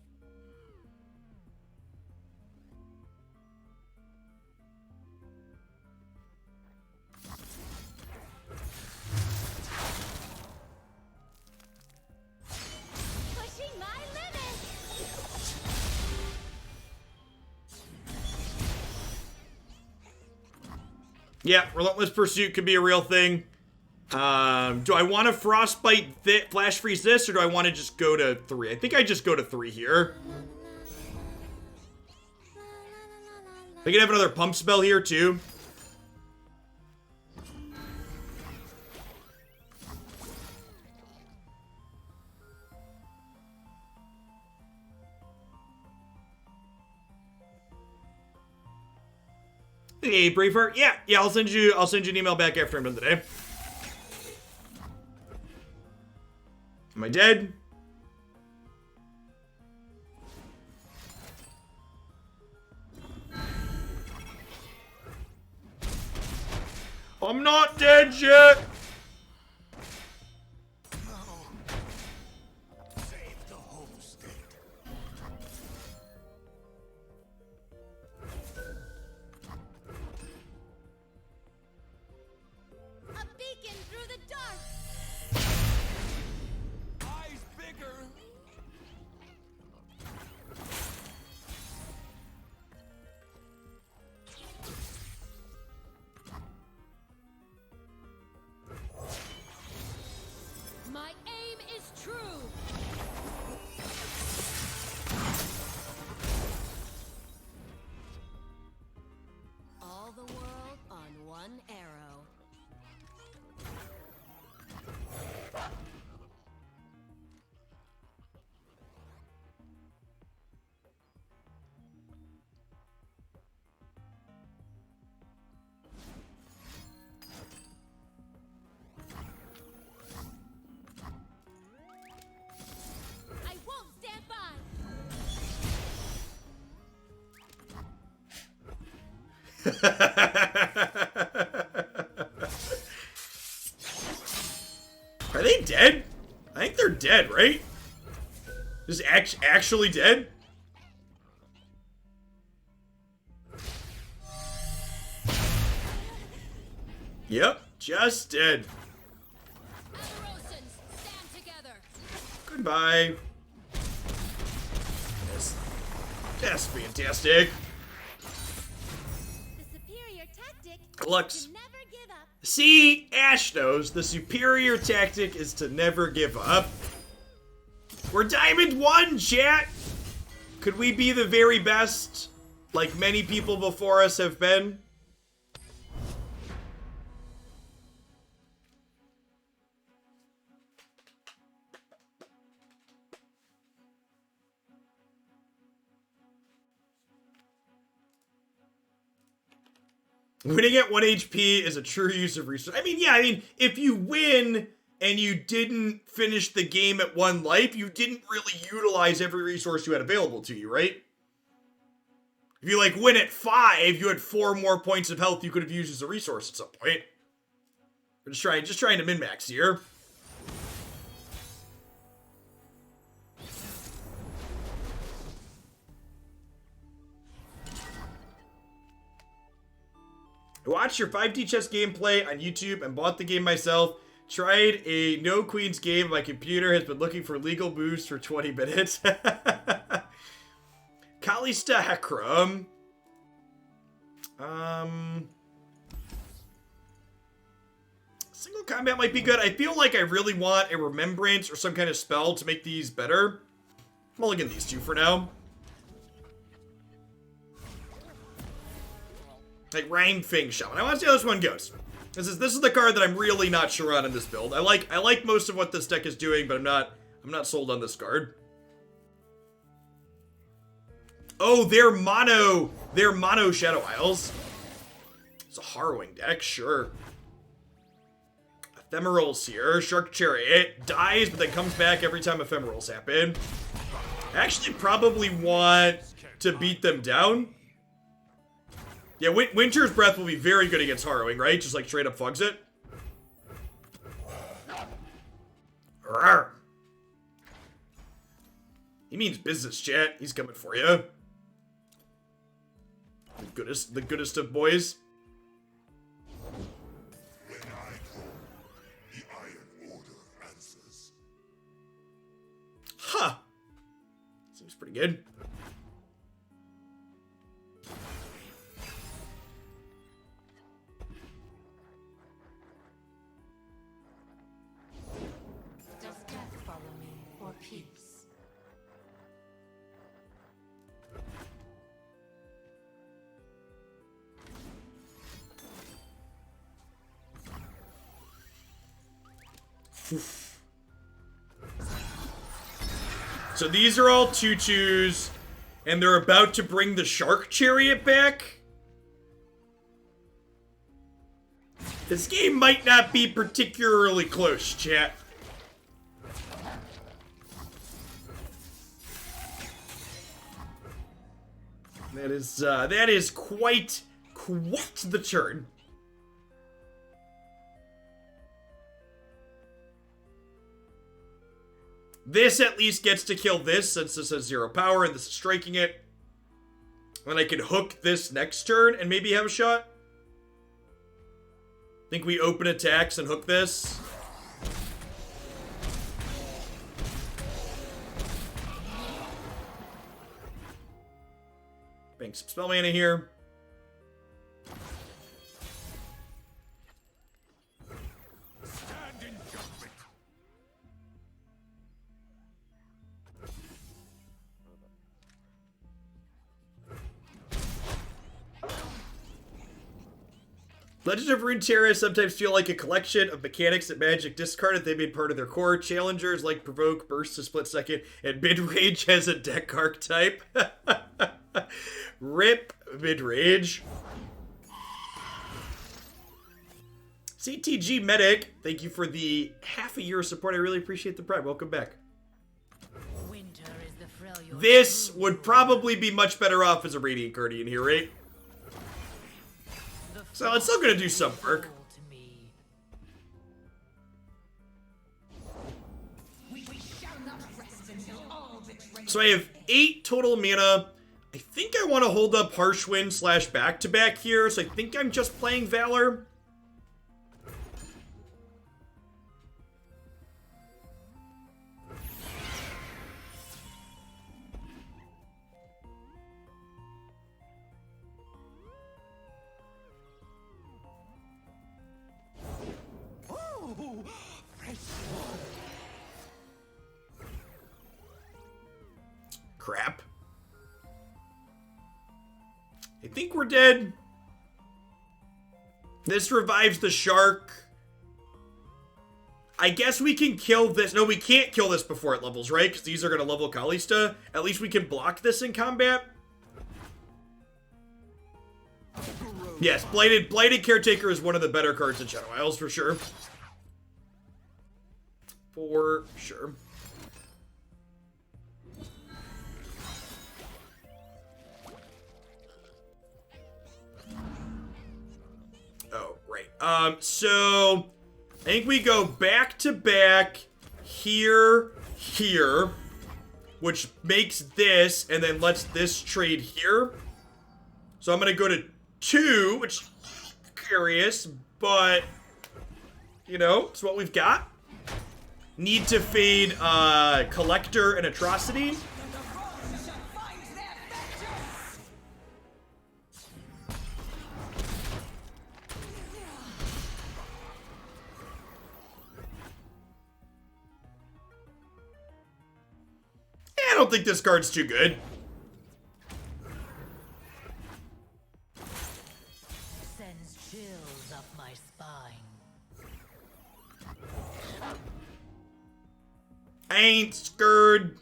[SPEAKER 4] Pushing my limits.
[SPEAKER 1] Yeah, Relentless Pursuit could be a real thing. Do I want to Frostbite Flash Freeze this, or do I want to just go to 3? I think I just go to 3 here. I can have another Pump Spell here, too. Hey, Braveheart. Yeah, I'll send you an email back after I'm done today. Am I dead? I'm not dead yet.
[SPEAKER 2] Save the whole state.
[SPEAKER 4] A beacon through the dark.
[SPEAKER 2] Eyes bigger.
[SPEAKER 4] My aim is true. All the world on one arrow. I won't stand by.
[SPEAKER 1] Are they dead? I think they're dead, right? Is actually dead? Yep, just did.
[SPEAKER 4] Amarosans, stand together.
[SPEAKER 1] Goodbye. That's fantastic.
[SPEAKER 4] The superior tactic
[SPEAKER 1] Lux.
[SPEAKER 4] is to never give up.
[SPEAKER 1] See, Ashe knows the superior tactic is to never give up. We're Diamond 1, chat! Could we be the very best, like many people before us have been? Winning at 1 HP is a true use of resources. I mean, if you win and you didn't finish the game at 1 life, you didn't really utilize every resource you had available to you, right? If you, like, win at 5, you had 4 more points of health you could have used as a resource at some point. We're just trying to min-max here. I watched your 5D chess gameplay on YouTube and bought the game myself. Tried a no queens game. My computer has been looking for legal boost for 20 minutes. Kalista Hekram. Single combat might be good. I feel like I really want a remembrance or some kind of spell to make these better. I'm only getting these 2 for now. Like Rang Feng Shaman. I want to see how this one goes. This is the card that I'm really not sure on in this build. I like most of what this deck is doing, but I'm not sold on this card. Oh, they're mono Shadow Isles. It's a harrowing deck, sure. Ephemerals here. Shark Chariot dies, but then comes back every time ephemerals happen. I actually probably want to beat them down. Yeah, Winter's Breath will be very good against Harrowing, right? Just like straight up fugs it. Rawr. He means business, chat. He's coming for you. The goodest of boys.
[SPEAKER 2] When I call, the Iron Order answers.
[SPEAKER 1] Huh. Seems pretty good.
[SPEAKER 3] Does death follow me, or peace?
[SPEAKER 1] So these are all 2/2s, and they're about to bring the Shark Chariot back. This game might not be particularly close, chat. That is quite the turn. This at least gets to kill this, since this has 0 power and this is striking it. And I can hook this next turn and maybe have a shot. Think we open attacks and hook this. Bank some spell mana here.
[SPEAKER 2] Stand in judgment.
[SPEAKER 1] Legends of Runeterra sometimes feel like a collection of mechanics that Magic discarded. They made part of their core. Challengers like Provoke, Burst to Split Second, and Midrange as a deck archetype. RIP Midrange. CTG Medic, thank you for the half a year of support. I really appreciate the pride. Welcome back.
[SPEAKER 3] Winter is the Freljord.
[SPEAKER 1] This would probably be much better off as a Radiant Guardian here, right? So it's still gonna do some work.
[SPEAKER 3] To me.
[SPEAKER 1] So I have 8 total mana. I think I want to hold up Harsh Wind / back-to-back here, so I think I'm just playing Valor. crap. I think we're dead. This revives the shark. I guess we can kill this. No, we can't kill this before it levels, right? Because these are going to level Kalista. At least we can block this in combat. Yes, Blighted Caretaker is one of the better cards in Shadow Isles, for sure. For sure. Oh, right. So I think we go back to back here, here, which makes this, and then lets this trade here. So I'm gonna go to 2, which is curious, but you know, it's what we've got. Need to fade Collector and Atrocity. I don't think this card's too good.
[SPEAKER 3] Sends chills up my spine.
[SPEAKER 1] I ain't scared.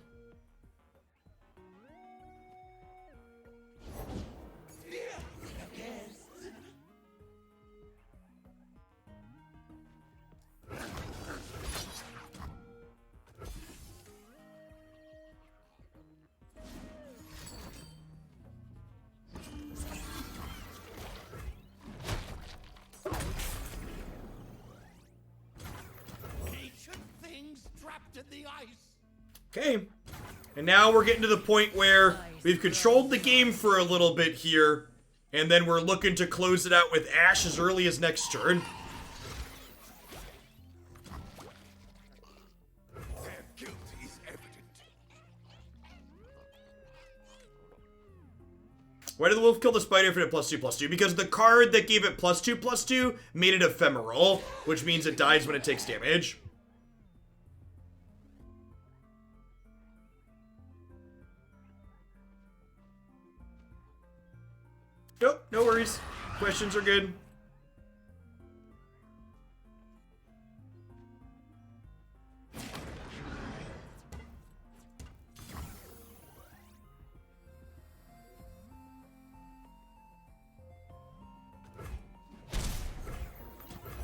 [SPEAKER 6] Ancient things trapped in the ice.
[SPEAKER 1] Okay. And now we're getting to the point where we've controlled the game for a little bit here, and then we're looking to close it out with Ashe as early as next turn.
[SPEAKER 2] Their guilt is evident.
[SPEAKER 1] Why did the wolf kill the spider if it had +2/+2? Because the card that gave it +2/+2 made it ephemeral, which means it dies when it takes damage. Nope, no worries. Questions are good.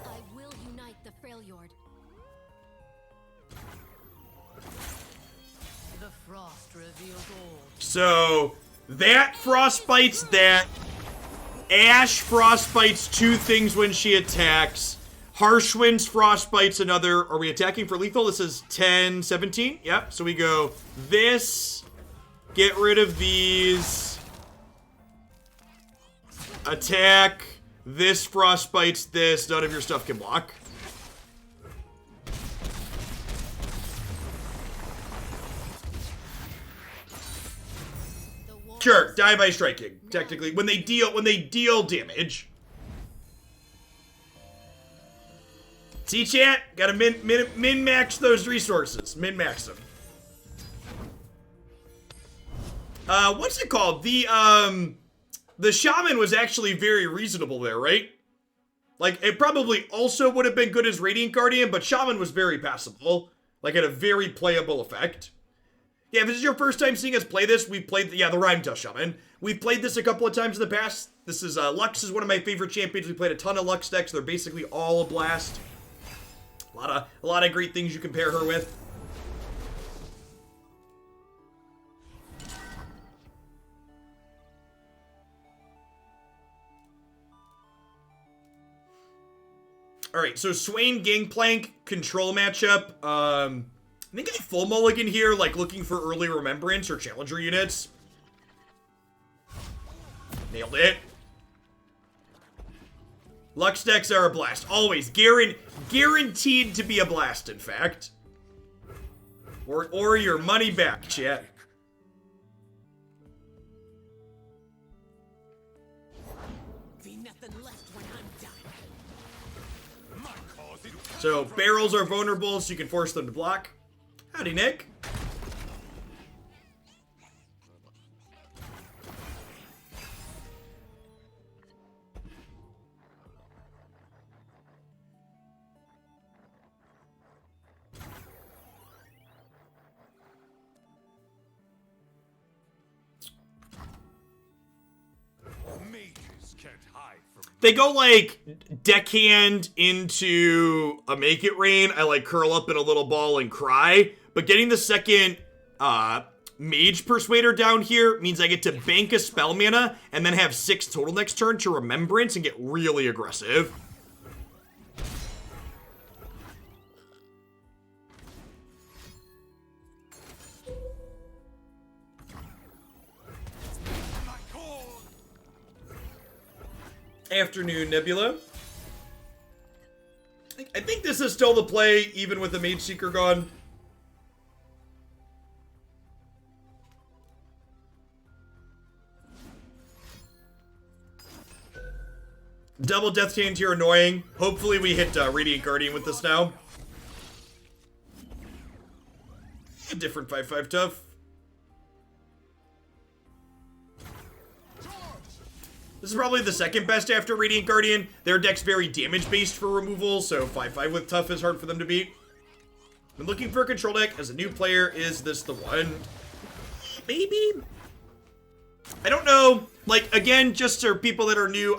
[SPEAKER 4] I will unite the Freljord.
[SPEAKER 3] The frost reveals all.
[SPEAKER 1] So, that frostbites that. Ashe frostbites 2 things when she attacks. Harsh Winds frostbites another. Are we attacking for lethal? This is 10, 17. Yep. So we go this. Get rid of these. Attack. This frostbites this. None of your stuff can block. Sure, die by striking. Technically, when they deal damage. See, chat, gotta min max those resources. Min max them. What's it called? The shaman was actually very reasonable there, right? Like, it probably also would have been good as Radiant Guardian, but shaman was very passable. Like, had a very playable effect. Yeah, if this is your first time seeing us play this, we've played, the Rhyme Tusk Shaman. We've played this a couple of times in the past. This is, Lux is one of my favorite champions. We played a ton of Lux decks. They're basically all a blast. A lot of great things you can pair her with. Alright, so Swain Gangplank control matchup. I think I full mulligan here, like looking for early remembrance or challenger units. Nailed it. Lux decks are a blast. Always. Guaranteed to be a blast, in fact. Or your money back, chat.
[SPEAKER 7] Be nothing left when I'm done.
[SPEAKER 6] My cause is
[SPEAKER 1] So, barrels are vulnerable, so you can force them to block. Howdy, Nick.
[SPEAKER 6] can't hide from
[SPEAKER 1] They go like deckhand into a make it rain. I like curl up in a little ball and cry. But getting the second Mage Persuader down here means I get to bank a spell mana and then have 6 total next turn to Remembrance and get really aggressive.
[SPEAKER 6] my call.
[SPEAKER 1] Afternoon, Nebula. I think this is still the play, even with the Mage Seeker gone. Double Death Chains here annoying. Hopefully we hit Radiant Guardian with this now. A different 5/5 tough. This is probably the second best after Radiant Guardian. Their deck's very damage-based for removal, so 5/5 with tough is hard for them to beat. Been looking for a control deck as a new player. Is this the one? Maybe? I don't know. Like, again, just for people that are new,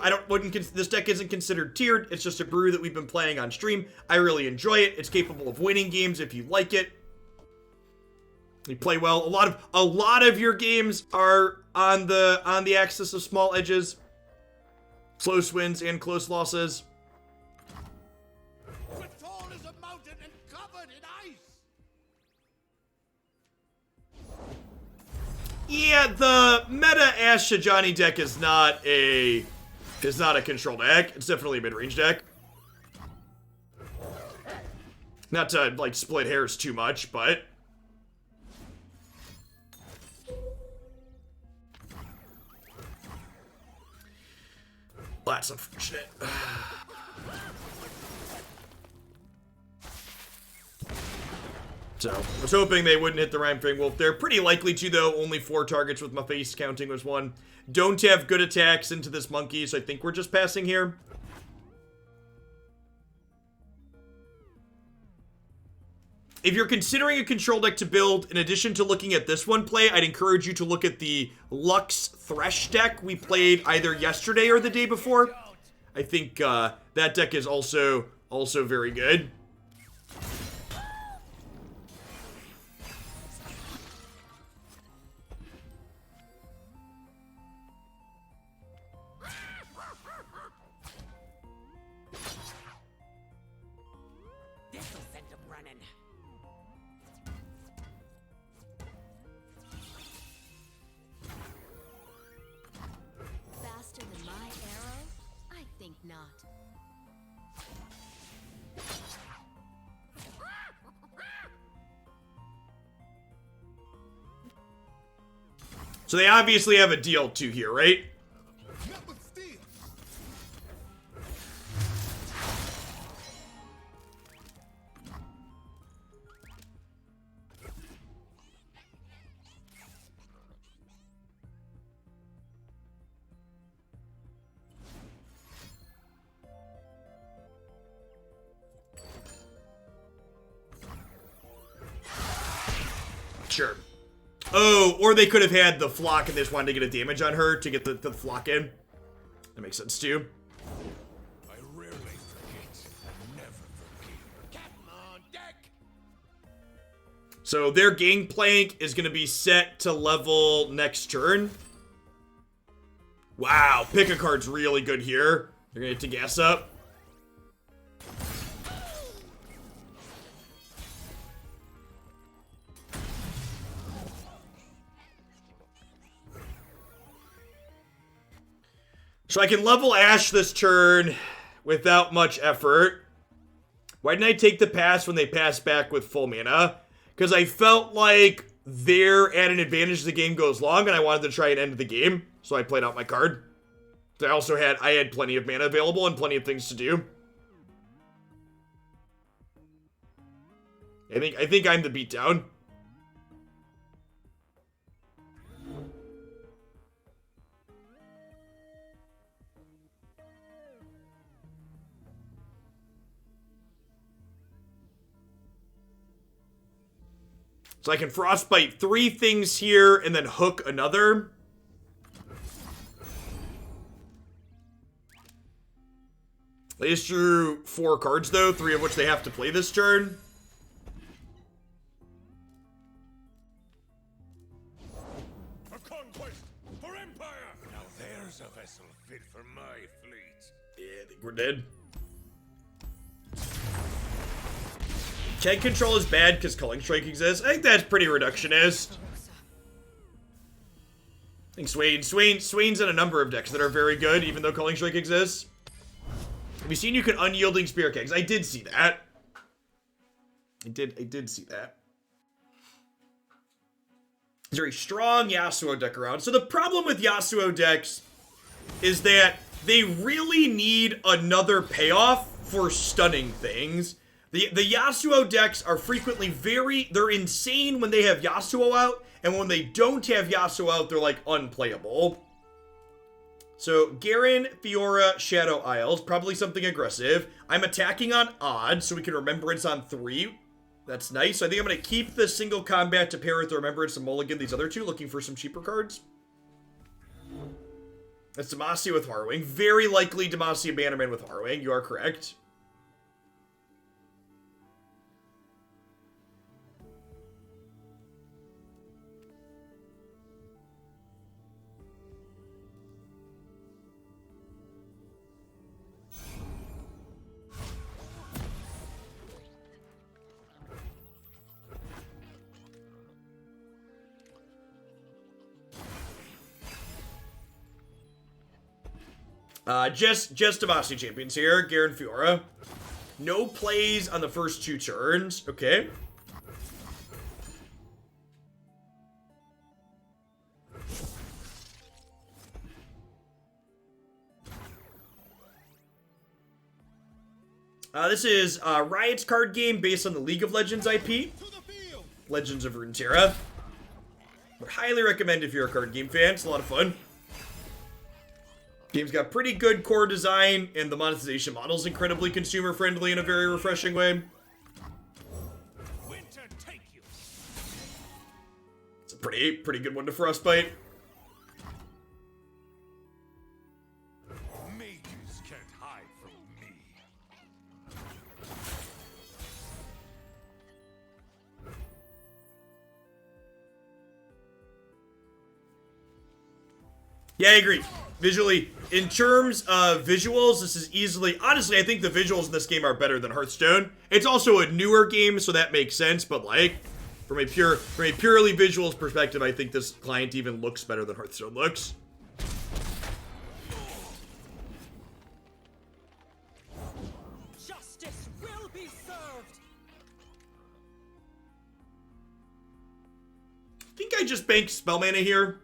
[SPEAKER 1] this deck isn't considered tiered. It's just a brew that we've been playing on stream. I really enjoy it. It's capable of winning games if you like it. You play well. A lot of your games are on the axis of small edges. Close wins and close losses.
[SPEAKER 6] Tall as a mountain and covered in ice.
[SPEAKER 1] Yeah, the meta Ashe Shajani deck is not a control deck. It's definitely a mid-range deck. Not to like split hairs too much, but that's unfortunate. So, I was hoping they wouldn't hit the Rhyme Fang Wolf. They're pretty likely to, though. Only 4 targets with my face counting was 1. Don't have good attacks into this monkey, so I think we're just passing here. If you're considering a control deck to build, in addition to looking at this one play, I'd encourage you to look at the Lux Thresh deck we played either yesterday or the day before. I think that deck is also very good.
[SPEAKER 7] This'll send them running.
[SPEAKER 4] Faster than my arrow? I think not.
[SPEAKER 1] So they obviously have a deal too here, right?
[SPEAKER 2] Never steal.
[SPEAKER 1] Sure. Oh, or they could have had the flock and they just wanted to get a damage on her to get the flock in. That makes sense too.
[SPEAKER 6] I rarely forget. Never forgive.
[SPEAKER 7] Captain on deck.
[SPEAKER 1] So their gangplank is going to be set to level next turn. Wow, pick a card's really good here. They're going to get to gas up. So I can level Ashe this turn without much effort. Why didn't I take the pass when they passed back with full mana? Because I felt like they're at an advantage as the game goes long, and I wanted to try and end the game. So I played out my card. I had plenty of mana available and plenty of things to do. I think I'm the beatdown. So I can Frostbite 3 things here and then hook another. They just drew 4 cards, though, 3 of which they have to play this turn.
[SPEAKER 6] For conquest! For empire! Now there's a vessel fit for my fleet.
[SPEAKER 1] Yeah, I think we're dead. Keg control is bad because Culling Strike exists. I think that's pretty reductionist. I think Swain's in a number of decks that are very good, even though Culling Strike exists. Have you seen you can unyielding Spear Kegs? I did see that. I did see that. There's a very strong Yasuo deck around. So the problem with Yasuo decks is that they really need another payoff for stunning things. The Yasuo decks are frequently they're insane when they have Yasuo out, and when they don't have Yasuo out, they're like unplayable. So Garen, Fiora, Shadow Isles, probably something aggressive. I'm attacking on odd, so we can Remembrance on 3. That's nice. So I think I'm going to keep the single combat to pair with the Remembrance and mulligan these other 2, looking for some cheaper cards. That's Demacia with Harrowing. Very likely Demacia Bannerman with Harrowing. You are correct. Just Demacia champions here. Garen, Fiora. No plays on the first 2 turns. Okay. This is Riot's card game based on the League of Legends IP. Legends of Runeterra. Would highly recommend if you're a card game fan. It's a lot of fun. Game's got pretty good core design, and the monetization model is incredibly consumer-friendly in a very refreshing way.
[SPEAKER 6] Winter take you!
[SPEAKER 1] It's a pretty good one to Frostbite.
[SPEAKER 6] Mages can't hide from me.
[SPEAKER 1] Yeah, I agree. Visually, in terms of visuals, this is easily... Honestly, I think the visuals in this game are better than Hearthstone. It's also a newer game, so that makes sense, but like, from a purely visuals perspective, I think this client even looks better than Hearthstone looks.
[SPEAKER 7] Justice will be served!
[SPEAKER 1] I think I just banked Spell Mana here.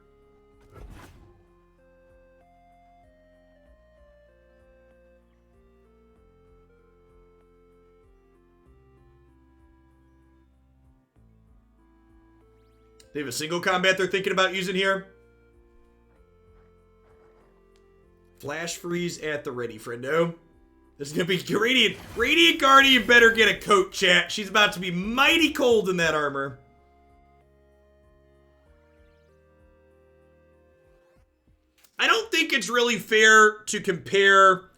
[SPEAKER 1] They have a single combat they're thinking about using here. Flash freeze at the ready, friendo. This is gonna be Radiant. Radiant Guardian better get a coat, chat. She's about to be mighty cold in that armor. I don't think it's really fair to compare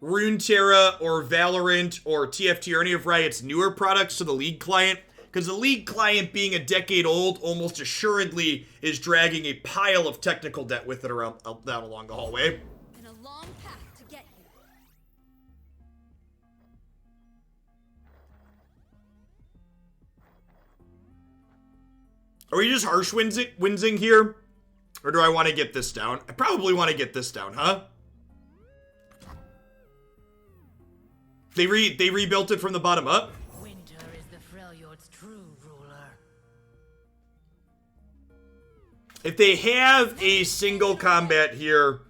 [SPEAKER 1] Runeterra or Valorant or TFT or any of Riot's newer products to the League client. Because the League client, being a decade old, almost assuredly is dragging a pile of technical debt with it around down along the hallway.
[SPEAKER 4] And a long path to get here.
[SPEAKER 1] Are we just harsh winsing here? Or do I want to get this down? I probably want to get this down, huh? They rebuilt it from the bottom up.
[SPEAKER 3] Winter is the Freljord's true ruler.
[SPEAKER 1] If they have a single combat here,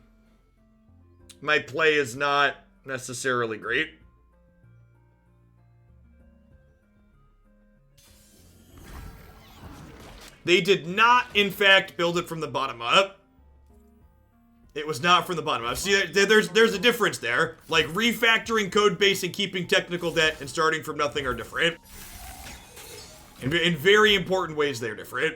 [SPEAKER 1] my play is not necessarily great. They did not, in fact, build it from the bottom up. It was not from the bottom up. See, there's a difference there. Like, refactoring code base and keeping technical debt and starting from nothing are different. In very important ways, they're different.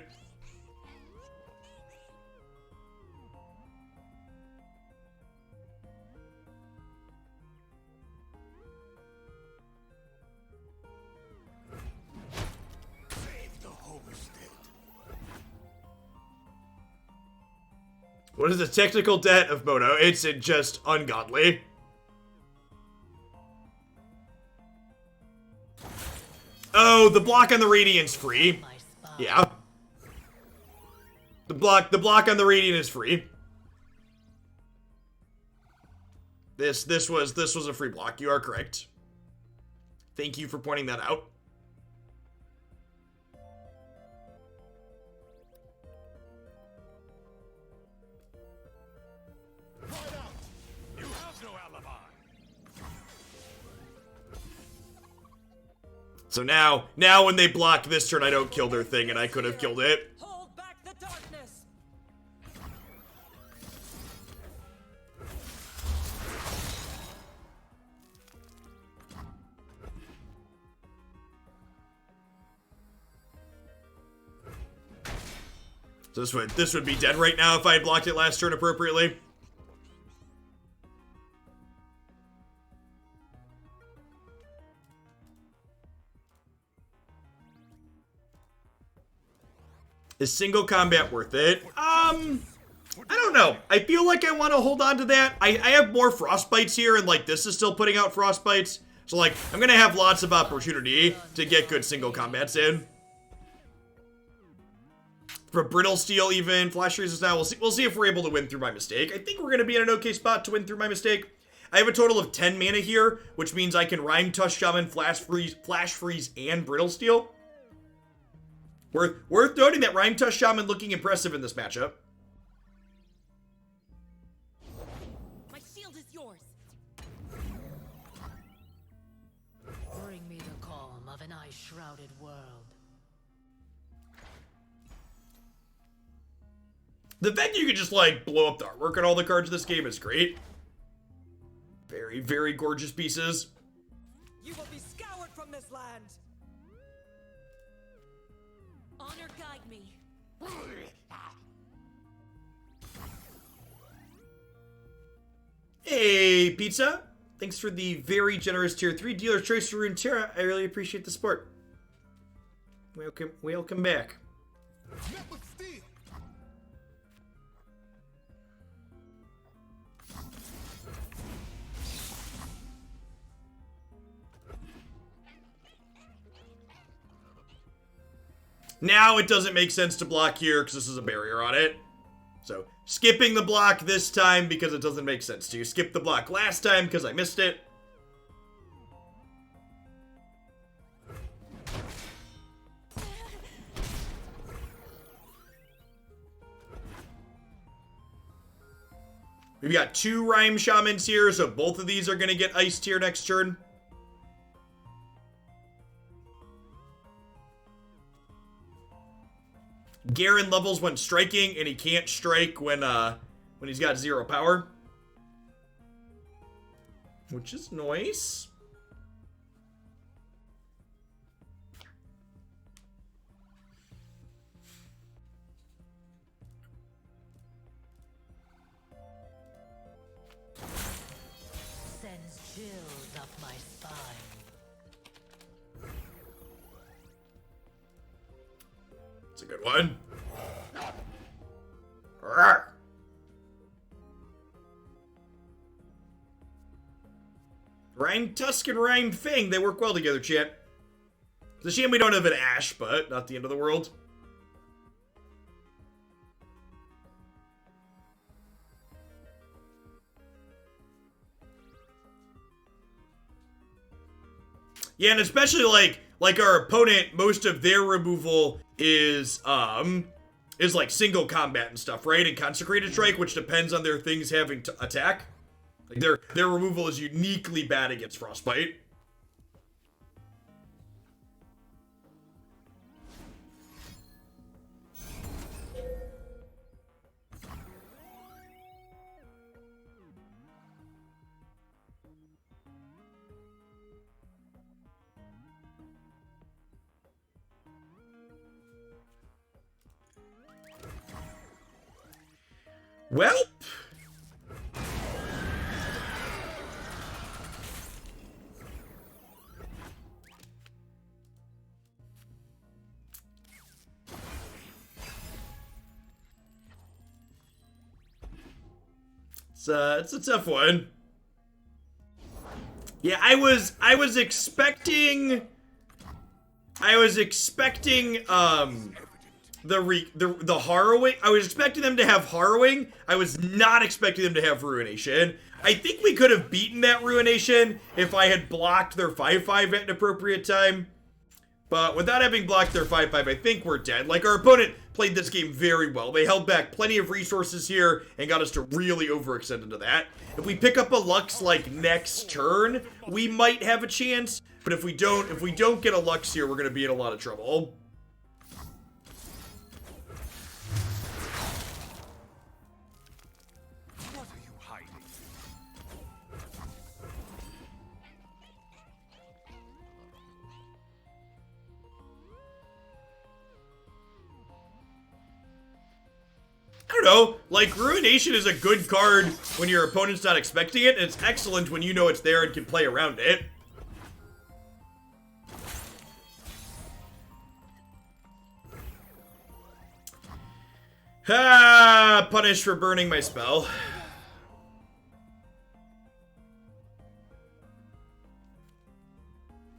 [SPEAKER 1] What is the technical debt of Mono? It's just ungodly. Oh, the block on the Radiant's free.
[SPEAKER 3] My spine.
[SPEAKER 1] Yeah. The block on the Radiant is free. This was a free block. You are correct. Thank you for pointing that out.
[SPEAKER 6] You have no alibi.
[SPEAKER 1] So now when they block this turn, I don't kill their thing, and I could have killed it.
[SPEAKER 7] Hold back the darkness.
[SPEAKER 1] So this would be dead right now if I had blocked it last turn appropriately. Is single combat worth it? I don't know. I feel like I want to hold on to that. I have more frostbites here, and like this is still putting out frostbites. So like I'm gonna have lots of opportunity to get good single combats in. For brittle steel, even flash resistance now. We'll see if we're able to win through my mistake. I think we're gonna be in an okay spot to win through my mistake. I have a total of 10 mana here, which means I can Rhyme Tusk Shaman, Flash Freeze, and Brittle Steel. Worth noting that Rhyme Tusk Shaman looking impressive in this matchup.
[SPEAKER 7] My shield is yours.
[SPEAKER 3] Bring me the calm of an ice-shrouded world.
[SPEAKER 1] The fact you can just like blow up the artwork on all the cards in this game is great. Very, very gorgeous pieces.
[SPEAKER 7] You will be scoured from this land.
[SPEAKER 4] Honor guide me.
[SPEAKER 1] Hey, Pizza. Thanks for the very generous tier 3 dealer choice for Runeterra. I really appreciate the support. Welcome back.
[SPEAKER 2] Met with steel.
[SPEAKER 1] Now it doesn't make sense to block here because this is a barrier on it. So skipping the block this time because it doesn't make sense to you. Skip the block last time because I missed it. We've got 2 Rhyme Shamans here, so both of these are going to get iced here next turn. Garen levels when striking, and he can't strike when he's got 0 power. Which is nice.
[SPEAKER 3] Sends chills up my spine.
[SPEAKER 1] It's a good one. Rawr. Rhyme Tusk and Rhyme Fang, they work well together, chat. It's a shame we don't have an Ashe, but not the end of the world. Yeah, and especially like our opponent, most of their removal is like single combat and stuff, right? And Consecrated Strike, which depends on their things having to attack. Like their removal is uniquely bad against Frostbite. Well, It's a tough one. Yeah, I was expecting the harrowing. I was expecting them to have harrowing. I was not expecting them to have ruination. I think we could have beaten that ruination if I had blocked their 5/5 at an appropriate time. But without having blocked their 5/5, I think we're dead. Like, our opponent played this game very well. They held back plenty of resources here and got us to really overextend into that. If we pick up a Lux, like, next turn, we might have a chance. But if we don't get a Lux here, we're going to be in a lot of trouble.
[SPEAKER 6] What are you hiding?
[SPEAKER 1] I don't know, like, Ruination is a good card when your opponent's not expecting it, and it's excellent when you know it's there and can play around it. Ah, punished for burning my spell.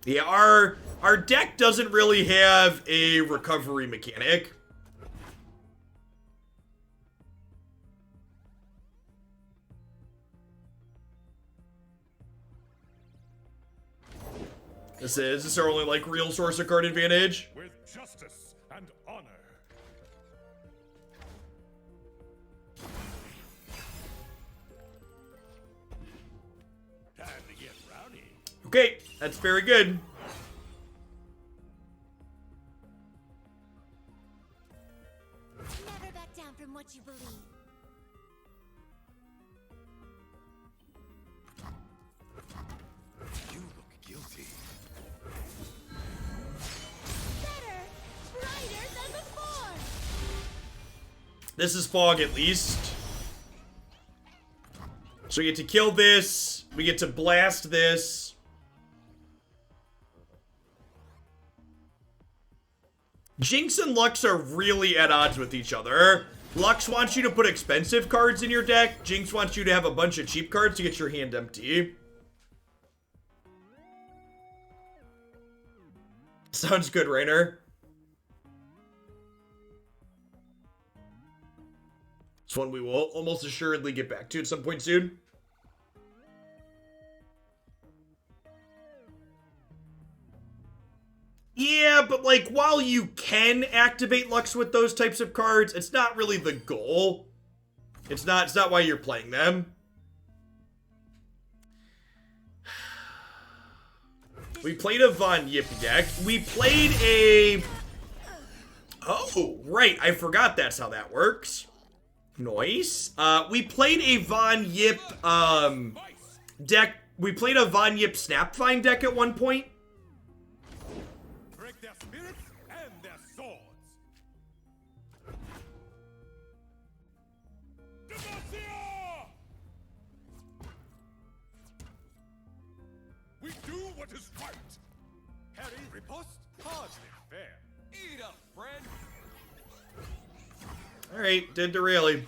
[SPEAKER 1] Yeah, our deck doesn't really have a recovery mechanic. This is our only, like, real source of card advantage.
[SPEAKER 6] With justice and honor. Time to get rowdy.
[SPEAKER 1] Okay, that's very good.
[SPEAKER 4] Never back down from what you believe.
[SPEAKER 6] You look guilty.
[SPEAKER 4] Better, brighter than before.
[SPEAKER 1] This is fog, at least. So we get to kill this. We get to blast this. Jinx and Lux are really at odds with each other. Lux wants you to put expensive cards in your deck. Jinx wants you to have a bunch of cheap cards to get your hand empty. Sounds good, Rainer. It's one we will almost assuredly get back to at some point soon. Yeah, but, like, while you can activate Lux with those types of cards, it's not really the goal. It's not why you're playing them. We played a Von Yip deck. We played a... Oh, right. I forgot that's how that works. Nice. We played a Von Yip, deck. We played a Von Yip Snapvine deck at one point.
[SPEAKER 6] Break their spirits and their swords. Demacia! We do what is right. Harry, riposte? Hardly fair. Eat up, friend.
[SPEAKER 1] Alright, dead to Rayleigh.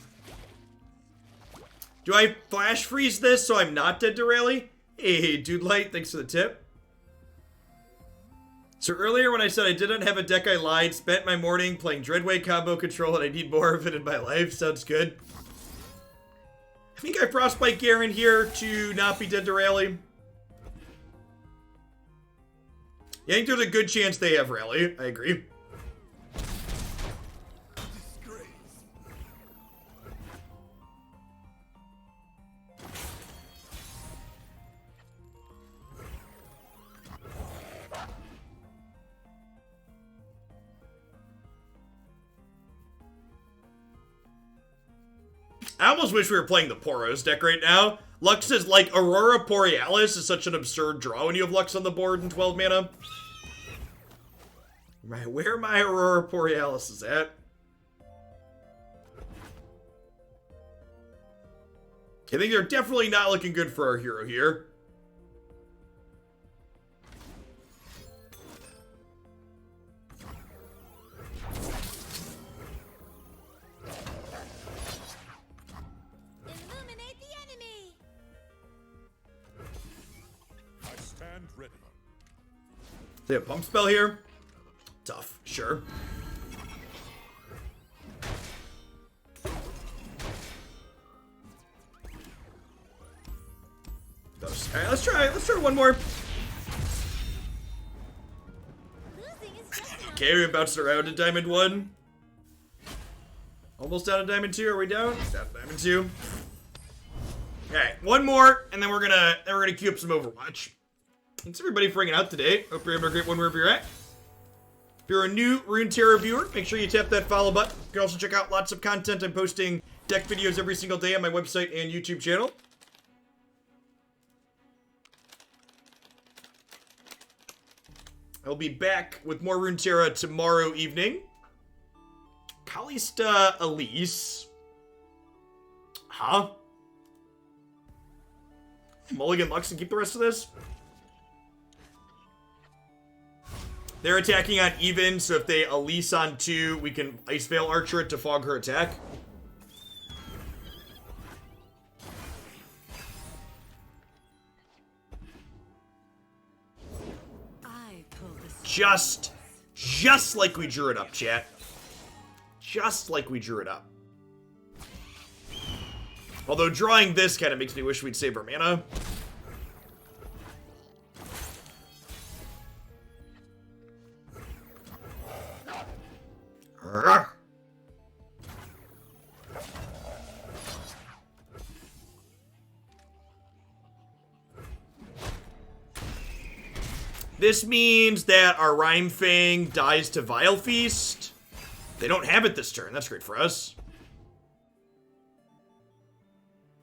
[SPEAKER 1] Do I flash freeze this so I'm not dead to Rayleigh? Hey, Dude Light, thanks for the tip. So earlier when I said I didn't have a deck, I lied. Spent my morning playing Dreadway combo control and I need more of it in my life. Sounds good. I think I Frostbite Garen here to not be dead to Rayleigh. Yeah, I think there's a good chance they have Rayleigh. I agree. I almost wish we were playing the Poros deck right now. Lux is like Aurora Borealis is such an absurd draw when you have Lux on the board in 12 mana. Where my Aurora Borealis is at. I think they're definitely not looking good for our hero here.
[SPEAKER 4] Illuminate the
[SPEAKER 6] Stand ready.
[SPEAKER 1] They have pump spell here. Tough, sure. Alright, let's try one more.
[SPEAKER 4] Losing is just enough.
[SPEAKER 1] Okay, we're bouncing around to Diamond 1. Almost down to Diamond 2. Are we down? Down to Diamond 2. Alright, one more, and then we're gonna queue up some Overwatch. Thanks everybody for hanging out today. Hope you're having a great one wherever you're at. If you're a new Runeterra viewer, make sure you tap that follow button. You can also check out lots of content. I'm posting deck videos every single day on my website and YouTube channel. I'll be back with more Runeterra tomorrow evening. Kalista Elise. Huh? Mulligan Lux and keep the rest of this? They're attacking on even, so if they Elise on 2, we can Ice Veil Archer it to fog her attack.
[SPEAKER 5] I pulled the
[SPEAKER 1] Just like we drew it up, chat. Just like we drew it up. Although drawing this kind of makes me wish we'd save our mana. This means that our Rhyme Fang dies to Vile Feast. They don't have it this turn. That's great for us.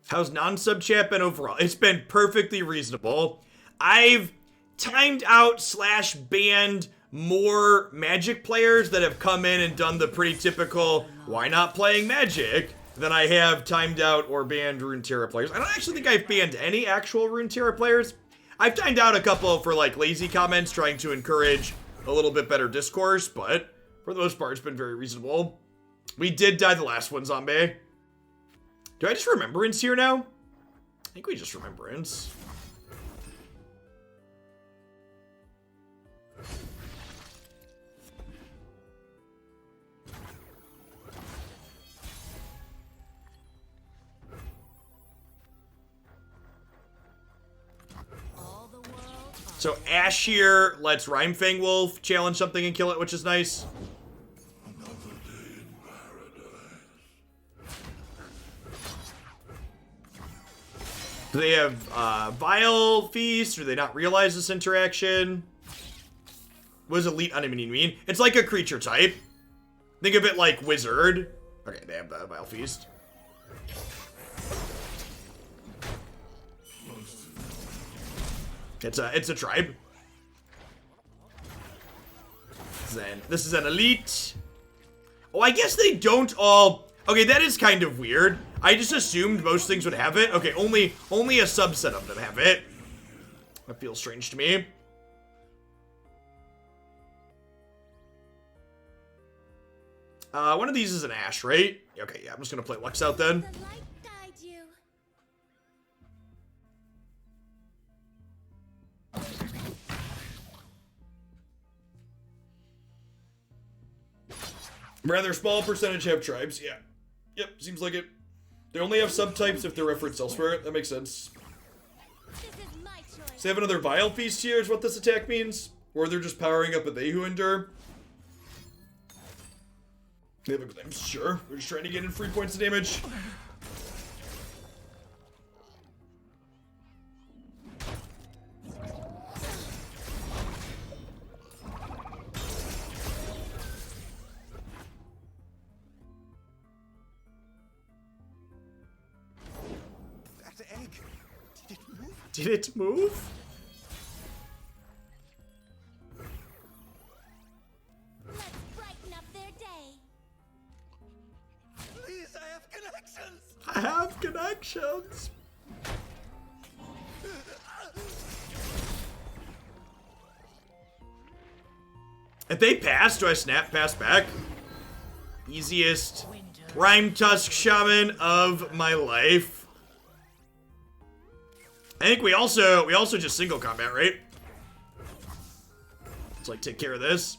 [SPEAKER 1] How's non-sub chat been overall? It's been perfectly reasonable. I've timed out / banned more Magic players that have come in and done the pretty typical why not playing Magic than I have timed out or banned Runeterra players. I don't actually think I've banned any actual Runeterra players. I've timed out a couple for like lazy comments trying to encourage a little bit better discourse, but for the most part, it's been very reasonable. We did die the last one, Zombie. Do I just Remembrance here now? I think we just Remembrance.
[SPEAKER 4] All the world on
[SPEAKER 1] So Ashe here lets Rhyme Fang Wolf challenge something and kill it, which is nice.
[SPEAKER 2] Another day in paradise.
[SPEAKER 1] Do they have Vile Feast? Or do they not realize this interaction? What does Elite Enemy mean? It's like a creature type. Think of it like Wizard. Okay, they have the Vile Feast. It's a tribe. This is an elite. Oh, I guess they don't all. Okay, that is kind of weird. I just assumed most things would have it. Okay, only a subset of them have it. That feels strange to me. One of these is an Ashe, right? Okay, yeah, I'm just gonna play Lux out then.
[SPEAKER 4] the light guide you.
[SPEAKER 1] Rather small percentage have tribes, yeah. Yep, seems like it. They only have subtypes if they're referenced elsewhere. That makes sense.
[SPEAKER 4] This is my choice.
[SPEAKER 1] So they have another Vile Feast here is what this attack means? Or they're just powering up a They Who Endure? They have a glimpse, sure. We're just trying to get in free points of damage.
[SPEAKER 6] That egg. Did it move?
[SPEAKER 1] Did it move?
[SPEAKER 4] Let's brighten up their day.
[SPEAKER 6] Please, I have connections.
[SPEAKER 1] I have connections. If they pass, do I snap pass back? Easiest Rhyme Tusk Shaman of my life. I think we also just single combat, right? Let's like take care of this.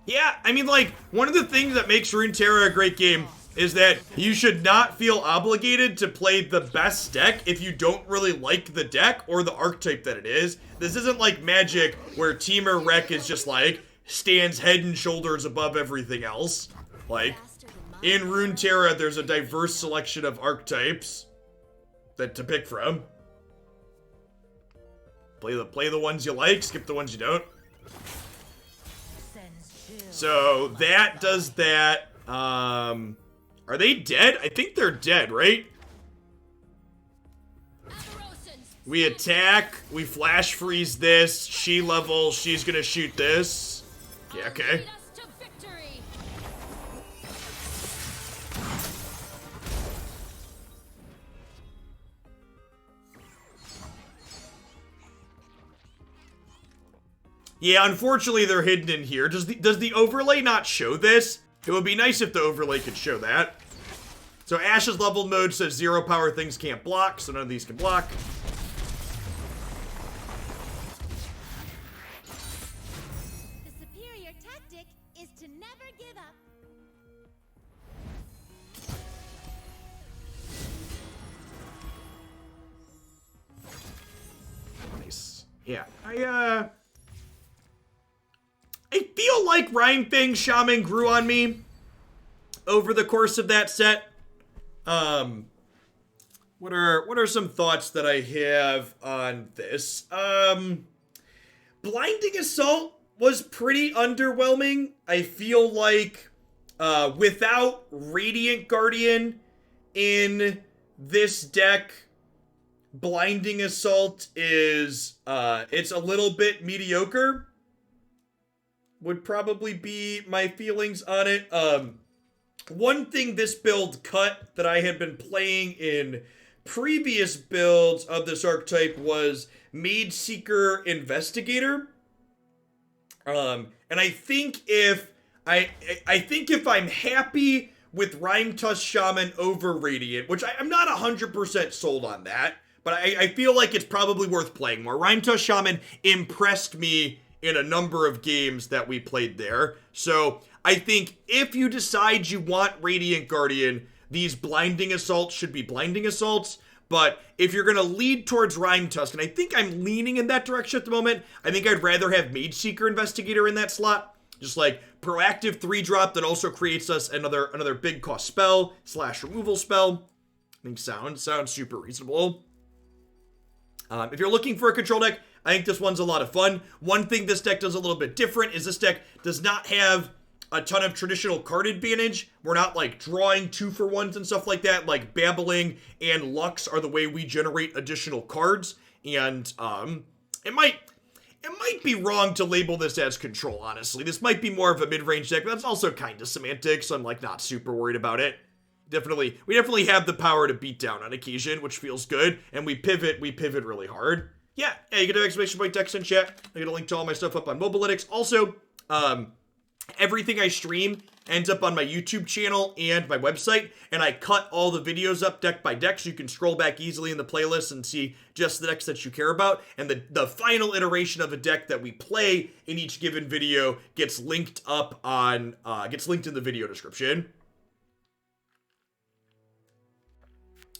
[SPEAKER 1] Yeah, I mean, like, one of the things that makes Runeterra a great game is that you should not feel obligated to play the best deck if you don't really like the deck or the archetype that it is. This isn't like Magic, where Teamer Rec is just like, stands head and shoulders above everything else. Like, in Runeterra, there's a diverse selection of archetypes to pick from. Play the ones you like, skip the ones you don't. So that does that. Are they dead? I think they're dead, right? We attack, we flash freeze this, she level, she's gonna shoot this. Yeah, okay. Yeah, unfortunately they're hidden in here. Does the overlay not show this? It would be nice if the overlay could show that. So Ashe's level mode says 0 power things can't block, so none of these can block.
[SPEAKER 4] The superior tactic is to never give up.
[SPEAKER 1] Nice. Yeah, I feel like Rhyme Thing Shaman grew on me over the course of that set. What are some thoughts that I have on this? Blinding Assault was pretty underwhelming. I feel like without Radiant Guardian in this deck, Blinding Assault is it's a little bit mediocre. Would probably be my feelings on it. One thing this build cut that I had been playing in previous builds of this archetype was Mage Seeker Investigator. And I think if I'm happy with Rhyme Tusk Shaman over Radiant, which I'm not 100% sold on that, but I feel like it's probably worth playing more. Rhyme Tusk Shaman impressed me in a number of games that we played there. So I think if you decide you want Radiant Guardian, these Blinding Assaults should be Blinding Assaults. But if you're going to lead towards Rhyme Tusk, and I think I'm leaning in that direction at the moment, I think I'd rather have Mage Seeker Investigator in that slot. Just like proactive 3-drop that also creates us another big cost spell / removal spell. I think sounds super reasonable. If you're looking for a control deck, I think this one's a lot of fun. One thing this deck does a little bit different is this deck does not have a ton of traditional card advantage. We're not like drawing 2-for-1s and stuff like that. Like Babbling and Lux are the way we generate additional cards. And it might be wrong to label this as control, honestly. This might be more of a mid-range deck, but that's also kind of semantic, so I'm like not super worried about it. We definitely have the power to beat down on occasion, which feels good. And we pivot really hard. Yeah, you can do exclamation point text in chat. I get a link to all my stuff up on Mobalytics. Also, everything I stream ends up on my YouTube channel and my website, and I cut all the videos up deck by deck so you can scroll back easily in the playlist and see just the decks that you care about. And the final iteration of a deck that we play in each given video gets linked up on gets linked in the video description.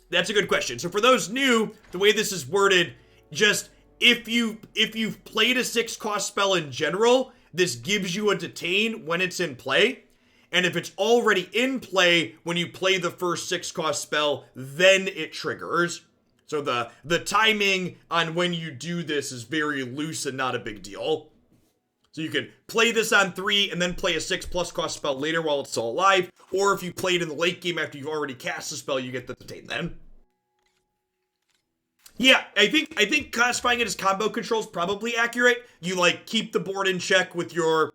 [SPEAKER 1] That's a good question. So for those new, the way this is worded, just if you've played a 6-cost spell in general, this gives you a detain when it's in play. And if it's already in play when you play the first 6-cost spell, then it triggers. So the timing on when you do this is very loose and not a big deal. So you can play this on 3 and then play a 6+ cost spell later while it's still alive. Or if you play it in the late game after you've already cast the spell, you get the detain then. Yeah, I think classifying it as combo control is probably accurate. You like keep the board in check with your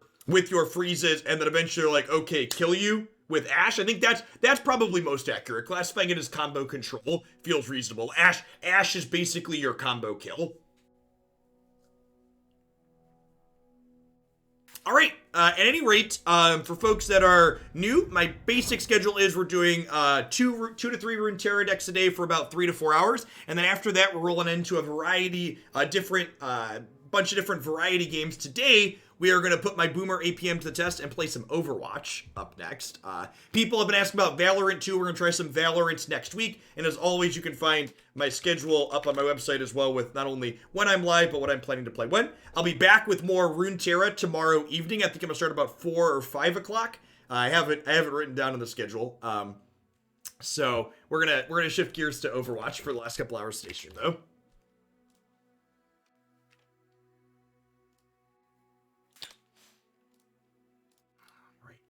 [SPEAKER 1] freezes, and then eventually you're like, okay, kill you with Ashe. I think that's probably most accurate. Classifying it as combo control feels reasonable. Ashe is basically your combo kill. All right. At any rate, for folks that are new, my basic schedule is we're doing 2 to 3 Runeterra decks a day for about 3 to 4 hours, and then after that, we're rolling into a variety, bunch of different variety games. Today, we are going to put my Boomer APM to the test and play some Overwatch up next. People have been asking about Valorant too. We're going to try some Valorant next week. And as always, you can find my schedule up on my website as well with not only when I'm live, but what I'm planning to play when. I'll be back with more Runeterra tomorrow evening. I think I'm going to start about 4 or 5 o'clock. I have it written down on the schedule. So we're gonna shift gears to Overwatch for the last couple hours today, though.